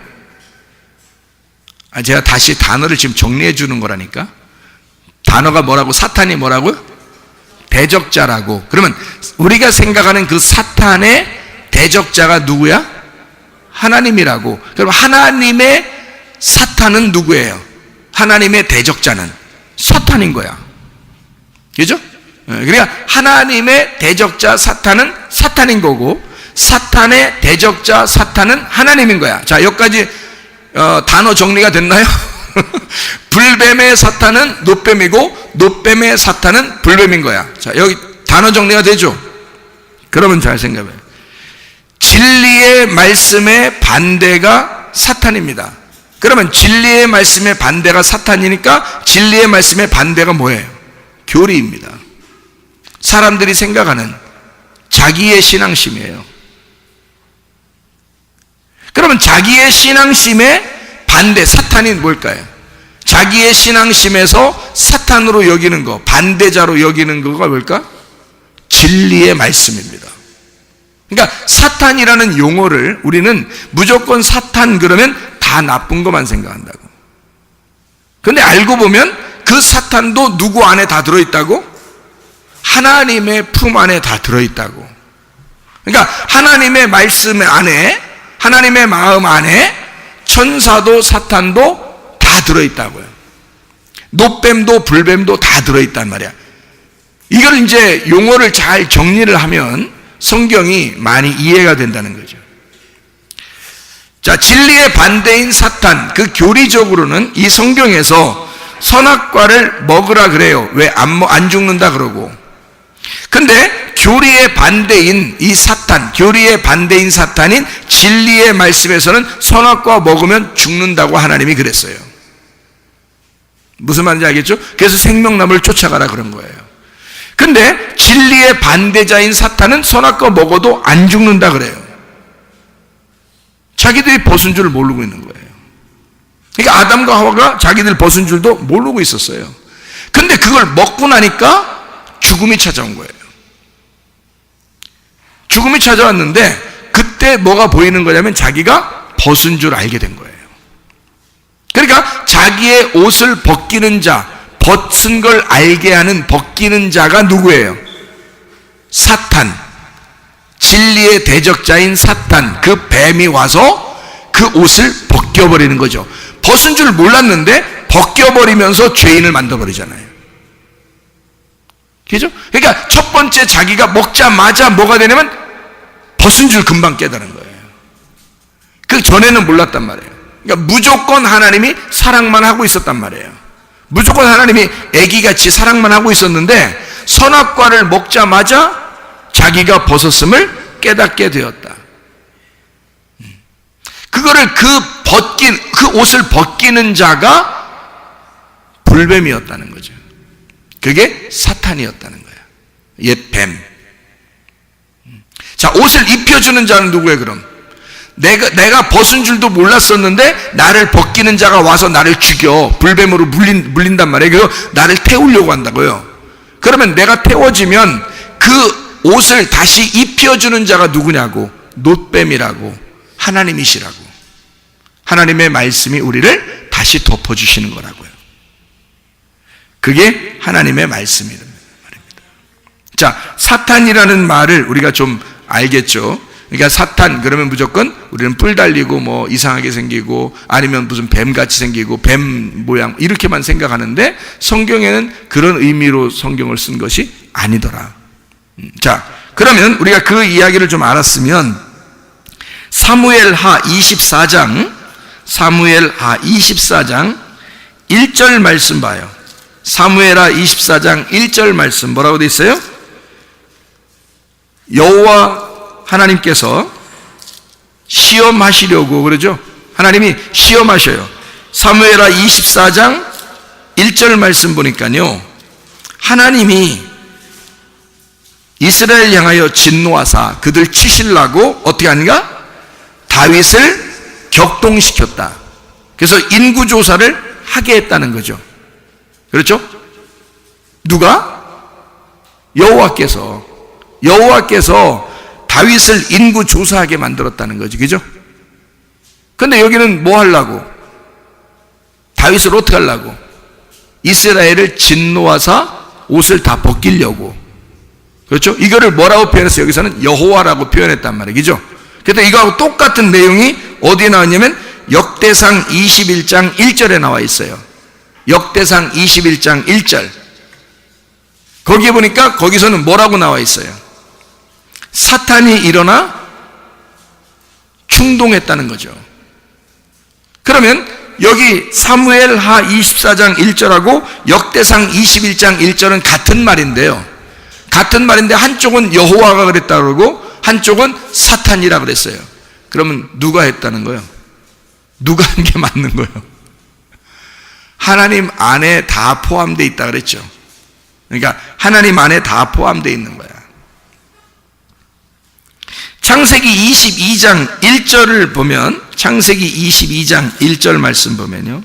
제가 다시 단어를 지금 정리해 주는 거라니까. 단어가 뭐라고? 사탄이 뭐라고요? 대적자라고. 그러면 우리가 생각하는 그 사탄의 대적자가 누구야? 하나님이라고. 그럼 하나님의 사탄은 누구예요? 하나님의 대적자는 사탄인 거야. 그죠? 그러니까 하나님의 대적자 사탄은 사탄인 거고, 사탄의 대적자 사탄은 하나님인 거야. 자, 여기까지 단어 정리가 됐나요? 불뱀의 사탄은 놋뱀이고, 놋뱀의 사탄은 불뱀인 거야. 자, 여기 단어 정리가 되죠? 그러면 잘 생각해요. 진리의 말씀의 반대가 사탄입니다. 그러면 진리의 말씀의 반대가 사탄이니까 진리의 말씀의 반대가 뭐예요? 교리입니다. 사람들이 생각하는 자기의 신앙심이에요. 그러면 자기의 신앙심의 반대, 사탄이 뭘까요? 자기의 신앙심에서 사탄으로 여기는 거, 반대자로 여기는 거가 뭘까? 진리의 말씀입니다. 그러니까 사탄이라는 용어를 우리는 무조건 사탄 그러면 다 나쁜 것만 생각한다고. 그런데 알고 보면 그 사탄도 누구 안에 다 들어있다고? 하나님의 품 안에 다 들어있다고. 그러니까 하나님의 말씀 안에, 하나님의 마음 안에 천사도 사탄도 다 들어있다고요. 놋뱀도 불뱀도 다 들어있단 말이야. 이걸 이제 용어를 잘 정리를 하면 성경이 많이 이해가 된다는 거죠. 자, 진리의 반대인 사탄, 그 교리적으로는 이 성경에서 선악과를 먹으라 그래요. 왜 안 죽는다 그러고. 근데 교리의 반대인 이 사탄, 교리의 반대인 사탄인 진리의 말씀에서는 선악과 먹으면 죽는다고 하나님이 그랬어요. 무슨 말인지 알겠죠? 그래서 생명나무를 쫓아가라 그런 거예요. 근데 진리의 반대자인 사탄은 선악과 먹어도 안 죽는다 그래요. 자기들이 벗은 줄 모르고 있는 거예요. 그러니까 아담과 하와가 자기들 벗은 줄도 모르고 있었어요. 근데 그걸 먹고 나니까 죽음이 찾아온 거예요. 죽음이 찾아왔는데 그때 뭐가 보이는 거냐면 자기가 벗은 줄 알게 된 거예요. 그러니까 자기의 옷을 벗기는 자, 벗은 걸 알게 하는 벗기는 자가 누구예요? 사탄, 진리의 대적자인 사탄, 그 뱀이 와서 그 옷을 벗겨버리는 거죠. 벗은 줄 몰랐는데 벗겨버리면서 죄인을 만들어버리잖아요. 그죠? 그러니까 첫 번째 자기가 먹자마자 뭐가 되냐면 벗은 줄 금방 깨달은 거예요. 그 전에는 몰랐단 말이에요. 그러니까 무조건 하나님이 사랑만 하고 있었단 말이에요. 무조건 하나님이 애기같이 사랑만 하고 있었는데 선악과를 먹자마자 자기가 벗었음을 깨닫게 되었다. 그거를 그 옷을 벗기는 자가 불뱀이었다는 거죠. 그게 사탄이었다는 거야. 옛 뱀. 자, 옷을 입혀주는 자는 누구예요, 그럼? 내가 벗은 줄도 몰랐었는데 나를 벗기는 자가 와서 나를 죽여. 불뱀으로 물린단 말이에요. 그래서 나를 태우려고 한다고요. 그러면 내가 태워지면 그 옷을 다시 입혀주는 자가 누구냐고? 놋뱀이라고. 하나님이시라고. 하나님의 말씀이 우리를 다시 덮어주시는 거라고요. 그게 하나님의 말씀이란 말입니다. 자, 사탄이라는 말을 우리가 좀 알겠죠? 그러니까 사탄 그러면 무조건 우리는 뿔 달리고 뭐 이상하게 생기고 아니면 무슨 뱀같이 생기고 뱀 모양 이렇게만 생각하는데 성경에는 그런 의미로 성경을 쓴 것이 아니더라. 자, 그러면 우리가 그 이야기를 좀 알았으면 사무엘하 24장 1절 말씀 봐요. 사무엘하 24장 1절 말씀 뭐라고 돼 있어요? 여호와 하나님께서 시험하시려고 그러죠. 하나님이 시험하셔요. 사무엘하 24장 1절 말씀 보니까요, 하나님이 이스라엘 향하여 진노하사 그들 치시려고 어떻게 하는가? 다윗을 격동시켰다. 그래서 인구조사를 하게 했다는 거죠. 그렇죠? 누가? 여호와께서 다윗을 인구조사하게 만들었다는 거죠. 그죠? 근데 여기는 뭐 하려고? 다윗을 어떻게 하려고? 이스라엘을 진노하사 옷을 다 벗기려고. 그렇죠? 이거를 뭐라고 표현했어요? 여기서는 여호와라고 표현했단 말이죠. 그래서 이거하고 똑같은 내용이 어디에 나왔냐면 역대상 21장 1절에 나와 있어요. 역대상 21장 1절. 거기에 보니까 거기서는 뭐라고 나와 있어요? 사탄이 일어나 충동했다는 거죠. 그러면 여기 사무엘하 24장 1절하고 역대상 21장 1절은 같은 말인데요. 같은 말인데 한쪽은 여호와가 그랬다 그러고 한쪽은 사탄이라 그랬어요. 그러면 누가 했다는 거예요? 누가 한 게 맞는 거예요? 하나님 안에 다 포함되어 있다 그랬죠. 그러니까 하나님 안에 다 포함되어 있는 거야. 창세기 22장 1절을 보면, 창세기 22장 1절 말씀 보면요,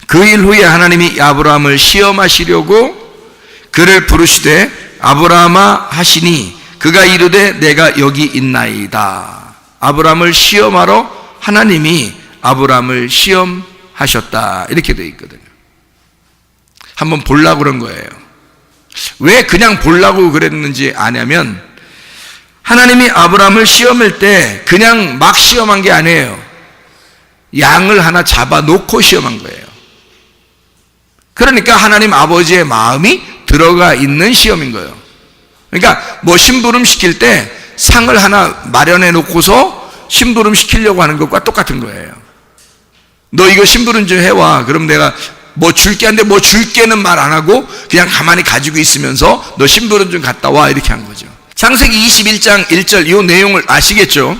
그 일 후에 하나님이 아브라함을 시험하시려고 그를 부르시되 아브라함아 하시니 그가 이르되 내가 여기 있나이다. 아브라함을 시험하러 하나님이 아브라함을 시험하셨다, 이렇게 되어 있거든요. 한번 보려고 그런 거예요. 왜 그냥 보려고 그랬는지 아냐면, 하나님이 아브라함을 시험할 때 그냥 막 시험한 게 아니에요. 양을 하나 잡아놓고 시험한 거예요. 그러니까 하나님 아버지의 마음이 들어가 있는 시험인 거예요. 그러니까 뭐 심부름 시킬 때 상을 하나 마련해 놓고서 심부름 시키려고 하는 것과 똑같은 거예요. 너 이거 심부름 좀 해와. 그럼 내가 뭐 줄게 하는데 뭐 줄게는 말 안 하고 그냥 가만히 가지고 있으면서 너 심부름 좀 갔다 와, 이렇게 한 거죠. 창세기 21장 1절 이 내용을 아시겠죠?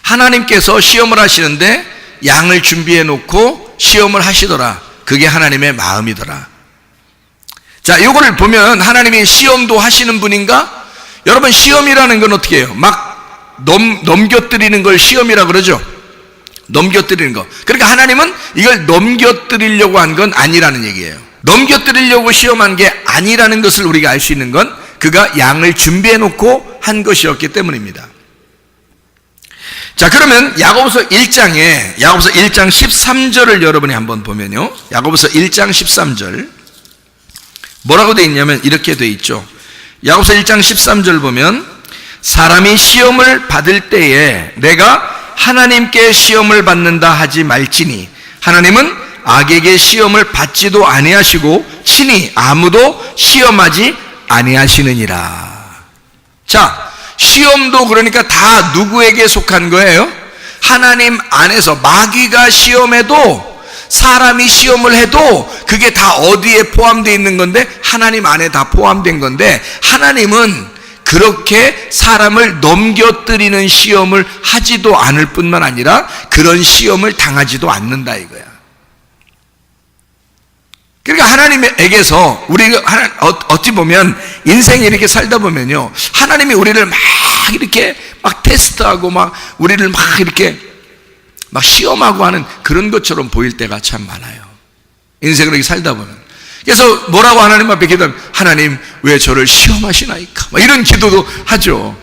하나님께서 시험을 하시는데 양을 준비해 놓고 시험을 하시더라. 그게 하나님의 마음이더라. 자, 요거를 보면 하나님이 시험도 하시는 분인가? 여러분, 시험이라는 건 어떻게 해요? 막 넘겨뜨리는 걸 시험이라 그러죠. 넘겨뜨리는 거. 그러니까 하나님은 이걸 넘겨뜨리려고 한 건 아니라는 얘기예요. 넘겨뜨리려고 시험한 게 아니라는 것을 우리가 알 수 있는 건 그가 양을 준비해 놓고 한 것이었기 때문입니다. 자, 그러면 야고보서 1장 13절을 여러분이 한번 보면요, 야고보서 1장 13절 뭐라고 되어 있냐면 이렇게 되어 있죠. 야고보서 1장 13절 보면, 사람이 시험을 받을 때에 내가 하나님께 시험을 받는다 하지 말지니 하나님은 악에게 시험을 받지도 아니하시고 친히 아무도 시험하지 아니하시느니라. 자, 시험도 그러니까 다 누구에게 속한 거예요? 하나님 안에서. 마귀가 시험해도, 사람이 시험을 해도 그게 다 어디에 포함되어 있는 건데? 하나님 안에 다 포함된 건데, 하나님은 그렇게 사람을 넘겨뜨리는 시험을 하지도 않을 뿐만 아니라 그런 시험을 당하지도 않는다 이거야. 그러니까 하나님에게서 우리가 어찌 보면 인생에 이렇게 살다 보면요, 하나님이 우리를 막 이렇게 막 테스트하고 막 우리를 막 이렇게 막 시험하고 하는 그런 것처럼 보일 때가 참 많아요. 인생을 이렇게 살다 보면. 그래서 뭐라고 하나님 앞에 기도하면, 하나님 왜 저를 시험하시나이까, 막 이런 기도도 하죠.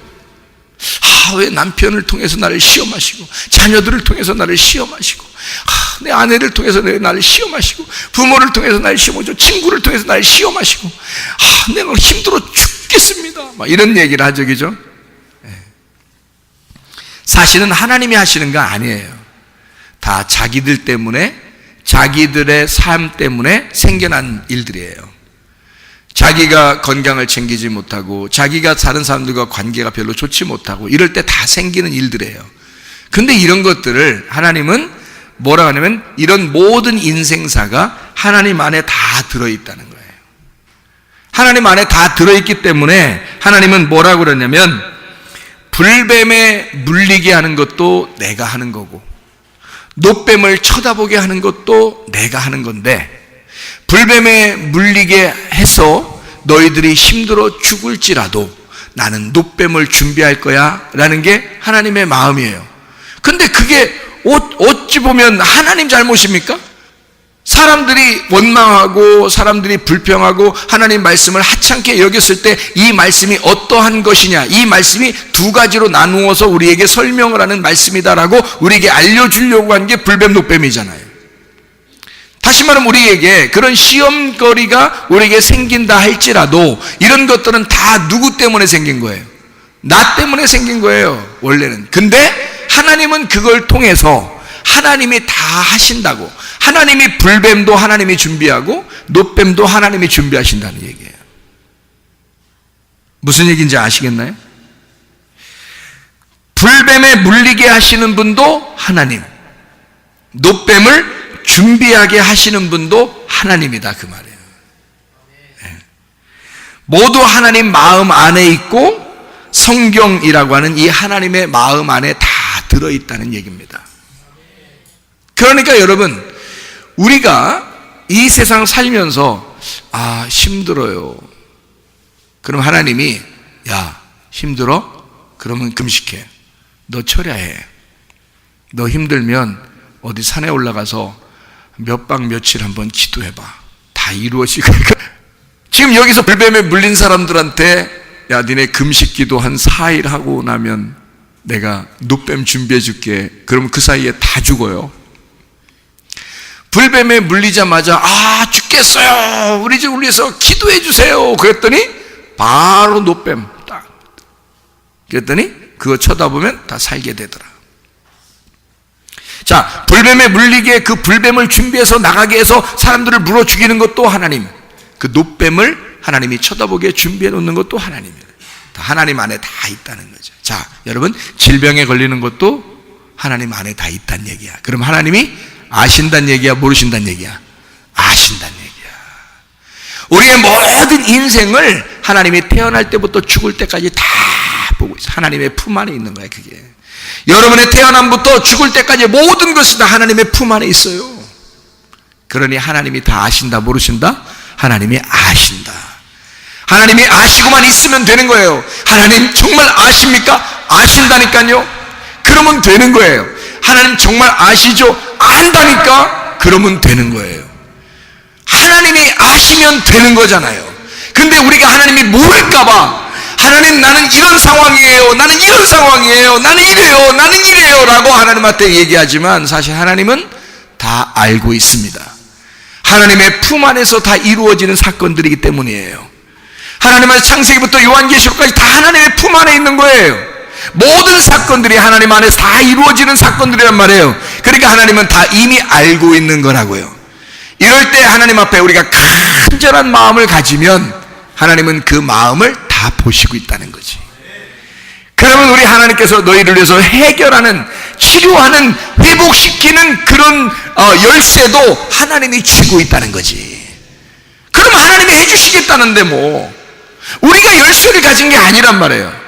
왜 남편을 통해서 나를 시험하시고, 자녀들을 통해서 나를 시험하시고, 내 아내를 통해서 나를 시험하시고, 부모를 통해서 나를 시험하시고, 친구를 통해서 나를 시험하시고, 내가 힘들어 죽겠습니다, 막 이런 얘기를 하죠. 그죠? 사실은 하나님이 하시는 거 아니에요. 다 자기들 때문에, 자기들의 삶 때문에 생겨난 일들이에요. 자기가 건강을 챙기지 못하고 자기가 다른 사람들과 관계가 별로 좋지 못하고 이럴 때 다 생기는 일들이에요. 근데 이런 것들을 하나님은 뭐라고 하냐면 이런 모든 인생사가 하나님 안에 다 들어있다는 거예요. 하나님 안에 다 들어있기 때문에 하나님은 뭐라고 그러냐면 불뱀에 물리게 하는 것도 내가 하는 거고 놋뱀을 쳐다보게 하는 것도 내가 하는 건데 불뱀에 물리게 해서 너희들이 힘들어 죽을지라도 나는 놋뱀을 준비할 거야 라는 게 하나님의 마음이에요. 근데 그게 어찌 보면 하나님 잘못입니까? 사람들이 원망하고 사람들이 불평하고 하나님 말씀을 하찮게 여겼을 때 이 말씀이 어떠한 것이냐, 이 말씀이 두 가지로 나누어서 우리에게 설명을 하는 말씀이다라고 우리에게 알려주려고 한 게 불뱀 놋뱀이잖아요. 다시 말하면 우리에게 그런 시험거리가 우리에게 생긴다 할지라도 이런 것들은 다 누구 때문에 생긴 거예요? 나 때문에 생긴 거예요, 원래는. 근데 하나님은 그걸 통해서 하나님이 다 하신다고. 하나님이 불뱀도 하나님이 준비하고 놋뱀도 하나님이 준비하신다는 얘기예요. 무슨 얘기인지 아시겠나요? 불뱀에 물리게 하시는 분도 하나님, 놋뱀을 준비하게 하시는 분도 하나님이다 그 말이에요. 모두 하나님 마음 안에 있고 성경이라고 하는 이 하나님의 마음 안에 다 들어있다는 얘기입니다. 그러니까 여러분, 우리가 이 세상 살면서 힘들어요. 그럼 하나님이 야 힘들어? 그러면 금식해. 너 철야해. 너 힘들면 어디 산에 올라가서 몇 박 며칠 한번 기도해봐. 다 이루어질 거야. 지금 여기서 불뱀에 물린 사람들한테 야 니네 금식 기도 한 4일 하고 나면 내가 놋뱀 준비해 줄게. 그러면 그 사이에 다 죽어요. 불뱀에 물리자마자 죽겠어요. 우리 집 위해서 기도해 주세요. 그랬더니 바로 놋뱀 딱. 그랬더니 그거 쳐다보면 다 살게 되더라. 자, 불뱀에 물리게 그 불뱀을 준비해서 나가게 해서 사람들을 물어 죽이는 것도 하나님, 그 놋뱀을 하나님이 쳐다보게 준비해 놓는 것도 하나님이에요. 다 하나님 안에 다 있다는 거죠. 자, 여러분, 질병에 걸리는 것도 하나님 안에 다 있다는 얘기야. 그럼 하나님이 아신다는 얘기야, 모르신다는 얘기야? 아신다는 얘기야. 우리의 모든 인생을 하나님이 태어날 때부터 죽을 때까지 다 보고 있어. 하나님의 품 안에 있는 거야, 그게. 여러분의 태어남부터 죽을 때까지 모든 것이 다 하나님의 품 안에 있어요. 그러니 하나님이 다 아신다, 모르신다? 하나님이 아신다. 하나님이 아시고만 있으면 되는 거예요. 하나님 정말 아십니까? 아신다니까요. 그러면 되는 거예요. 하나님 정말 아시죠? 안다니까? 그러면 되는 거예요. 하나님이 아시면 되는 거잖아요. 근데 우리가 하나님이 모를까봐 하나님 나는 이런 상황이에요, 나는 이런 상황이에요, 나는 이래요, 나는 이래요 라고 하나님한테 얘기하지만 사실 하나님은 다 알고 있습니다. 하나님의 품 안에서 다 이루어지는 사건들이기 때문이에요. 하나님의 창세기부터 요한계시록까지 다 하나님의 품 안에 있는 거예요. 모든 사건들이 하나님 안에 다 이루어지는 사건들이란 말이에요. 그러니까 하나님은 다 이미 알고 있는 거라고요. 이럴 때 하나님 앞에 우리가 간절한 마음을 가지면 하나님은 그 마음을 다 보시고 있다는 거지. 그러면 우리 하나님께서 너희를 위해서 해결하는, 치료하는, 회복시키는 그런 열쇠도 하나님이 쥐고 있다는 거지. 그럼 하나님이 해주시겠다는데 뭐 우리가 열쇠를 가진 게 아니란 말이에요.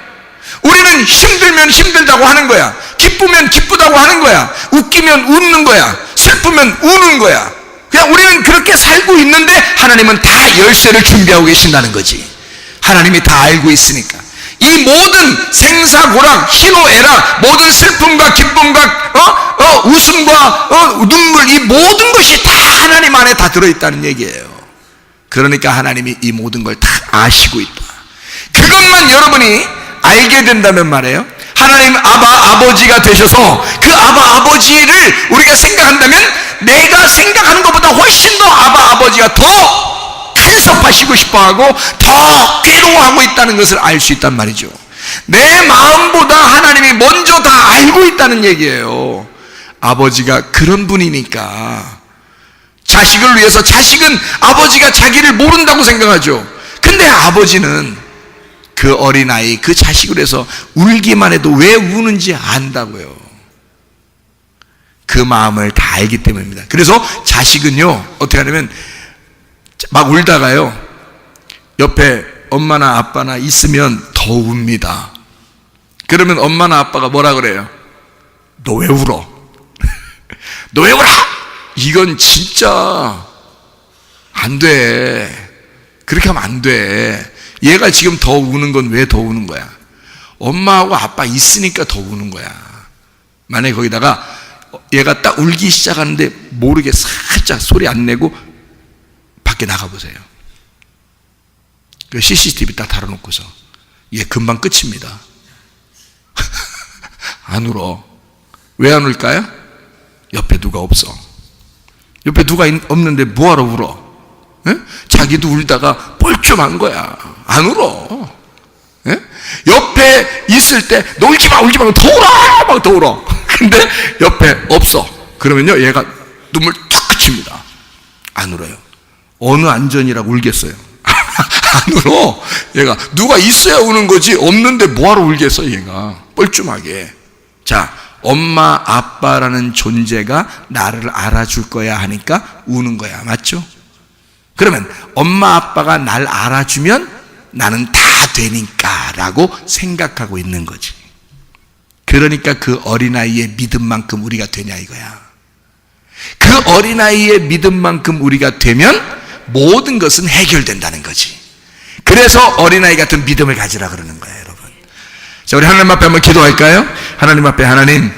우리는 힘들면 힘들다고 하는 거야. 기쁘면 기쁘다고 하는 거야. 웃기면 웃는 거야. 슬프면 우는 거야. 그냥 우리는 그렇게 살고 있는데 하나님은 다 열쇠를 준비하고 계신다는 거지. 하나님이 다 알고 있으니까. 이 모든 생사고락, 희노애락, 모든 슬픔과 기쁨과 웃음과 눈물, 이 모든 것이 다 하나님 안에 다 들어있다는 얘기예요. 그러니까 하나님이 이 모든 걸 다 아시고 있다. 그것만 여러분이 알게 된다면 말이에요, 하나님 아버지가 되셔서 그 아버지를 우리가 생각한다면 내가 생각하는 것보다 훨씬 더 아버지가 더 간섭하시고 싶어하고 더 괴로워하고 있다는 것을 알 수 있단 말이죠. 내 마음보다 하나님이 먼저 다 알고 있다는 얘기예요. 아버지가 그런 분이니까 자식을 위해서, 자식은 아버지가 자기를 모른다고 생각하죠. 그런데 아버지는 그 어린아이, 그 자식으로 해서 울기만 해도 왜 우는지 안다고요. 그 마음을 다 알기 때문입니다. 그래서 자식은요, 어떻게 하냐면 막 울다가요, 옆에 엄마나 아빠나 있으면 더 웁니다. 그러면 엄마나 아빠가 뭐라 그래요? 너 왜 울어? 너 왜 울어? 이건 진짜 안 돼. 그렇게 하면 안 돼. 얘가 지금 더 우는 건 왜 더 우는 거야? 엄마하고 아빠 있으니까 더 우는 거야. 만약에 거기다가 얘가 딱 울기 시작하는데 모르게 살짝 소리 안 내고 밖에 나가보세요. 그 CCTV 딱 달아놓고서 얘 금방 끝입니다. 안 울어. 왜 안 울까요? 옆에 누가 없어. 옆에 누가 없는데 뭐하러 울어? 에? 자기도 울다가 뻘쭘한 거야. 안 울어. 에? 옆에 있을 때 너 울지 마, 울지 마, 더 울어, 막 더 울어. 근데 옆에 없어. 그러면요, 얘가 눈물 탁 그칩니다. 안 울어요. 어느 안전이라고 울겠어요? 안 울어. 얘가 누가 있어야 우는 거지, 없는데 뭐하러 울겠어, 얘가. 뻘쭘하게. 자, 엄마, 아빠라는 존재가 나를 알아줄 거야 하니까 우는 거야. 맞죠? 그러면 엄마, 아빠가 날 알아주면 나는 다 되니까 라고 생각하고 있는 거지. 그러니까 그 어린아이의 믿음만큼 우리가 되냐 이거야. 그 어린아이의 믿음만큼 우리가 되면 모든 것은 해결된다는 거지. 그래서 어린아이 같은 믿음을 가지라 그러는 거예요, 여러분. 자, 우리 하나님 앞에 한번 기도할까요? 하나님 앞에, 하나님,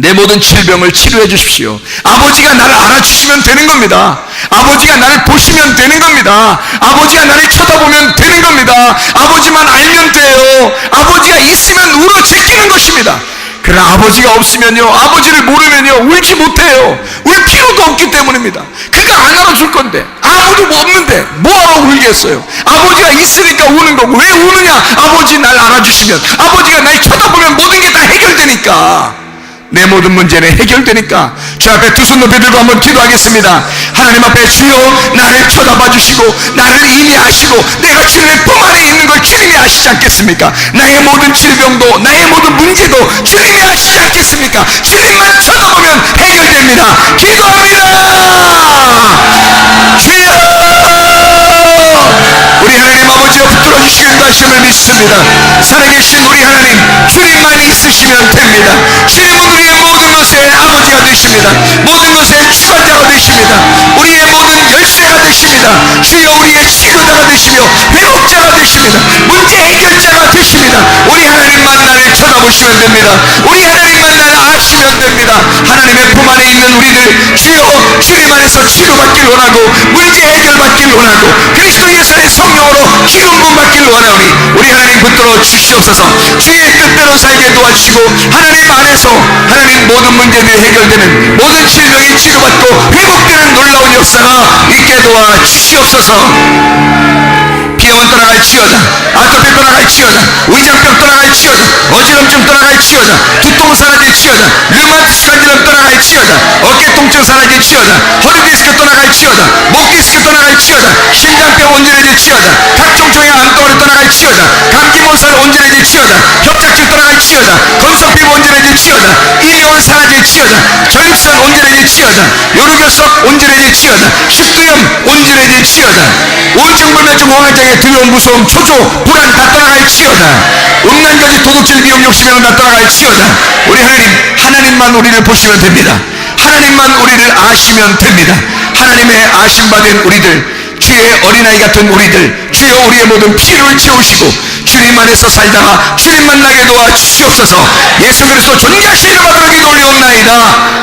내 모든 질병을 치료해 주십시오. 아버지가 나를 알아주시면 되는 겁니다. 아버지가 나를 보시면 되는 겁니다. 아버지가 나를 쳐다보면 되는 겁니다. 아버지만 알면 돼요. 아버지가 있으면 울어 제끼는 것입니다. 그러나 아버지가 없으면요, 아버지를 모르면요, 울지 못해요. 울 필요도 없기 때문입니다. 그가 안 알아줄 건데, 아무도 없는데 뭐하러 울겠어요? 아버지가 있으니까 우는 거고. 왜 우느냐? 아버지 날 알아주시면, 아버지가 날 쳐다보면 모든 게 다 해결되니까. 내 모든 문제는 해결되니까. 주 앞에 두 손 높이 들고 한번 기도하겠습니다. 하나님 앞에, 주여, 나를 쳐다봐 주시고 나를 이미 아시고 내가 주님의 품 안에 있는 걸 주님이 아시지 않겠습니까? 나의 모든 질병도, 나의 모든 문제도 주님이 아시지 않겠습니까? 주님만 쳐다보면 해결됩니다. 기도합니다. 주여, 우리 하나님 아버지가 붙들어 주시겠다 하심을 믿습니다. 살아계신 우리 하나님, 주님만 있으시면 됩니다. 주님은 우리의 모든 것의 아버지가 되십니다. 모든 것의 주관자가 되십니다. 우리의 모든 열쇠가 되십니다. 주여, 우리의 치료자가 되시며 회복자가 되십니다. 문제 해결자가 되십니다. 우리 하나님만 나를 쳐다보시면 됩니다. 우리 하나님만 나를 아시면 됩니다. 하나님의 품 안에 있는 우리들, 주여, 주님 안에서 치료받길 원하고 문제 해결받길 원하고 그리스도 예수의 성령으로 기름 부음 받길 원하오니 우리 하나님 붙들어 주시옵소서. 주의 뜻대로 살게 도와주시고 하나님 안에서 하나님 모든 문제들이 해결되는, 모든 질병이 치료받고 회복되는 놀라운 역사가 있게 도와주시옵소서. 비염은 떠나갈지어다. 아토피 떠나갈지어다. 위장병 떠나갈지어다. 어지럼증 떠나갈지어다. 두통 사라질지어다. 류마티스 간질염 떠나갈지어다. 어깨 통증 사라질지어다. 허리 디스크 떠나갈지어다. 목 디스크 떠나갈지어다. 심장병 온전해질지어다. 각종 종의 암덩어리 떠나갈지어다. 감기 몸살 온전해질지어다. 협착증 떠나갈지어다. 건성피부 온전해질지어다. 이명은 사라질지어다. 전립선 온전해질지어다. 요르교석 온전해질지어다. 식도염 온전해질지어다. 우울증불면증 공황장애 두려움 무서움 초조 불안 다 떠나갈지어다. 음란거지 도둑질 미움 욕심이랑 다 떠나갈지어다. 우리 하나님, 하나님만 우리를 보시면 됩니다. 하나님만 우리를 아시면 됩니다. 하나님의 아심받은 우리들, 주의 어린아이 같은 우리들, 주여, 우리의 모든 필요를 채우시고 주님 안에서 살다가 주님 만나게 도와주시옵소서. 예수 그리스도 존귀하신 이름으로 기도 올리옵나이다.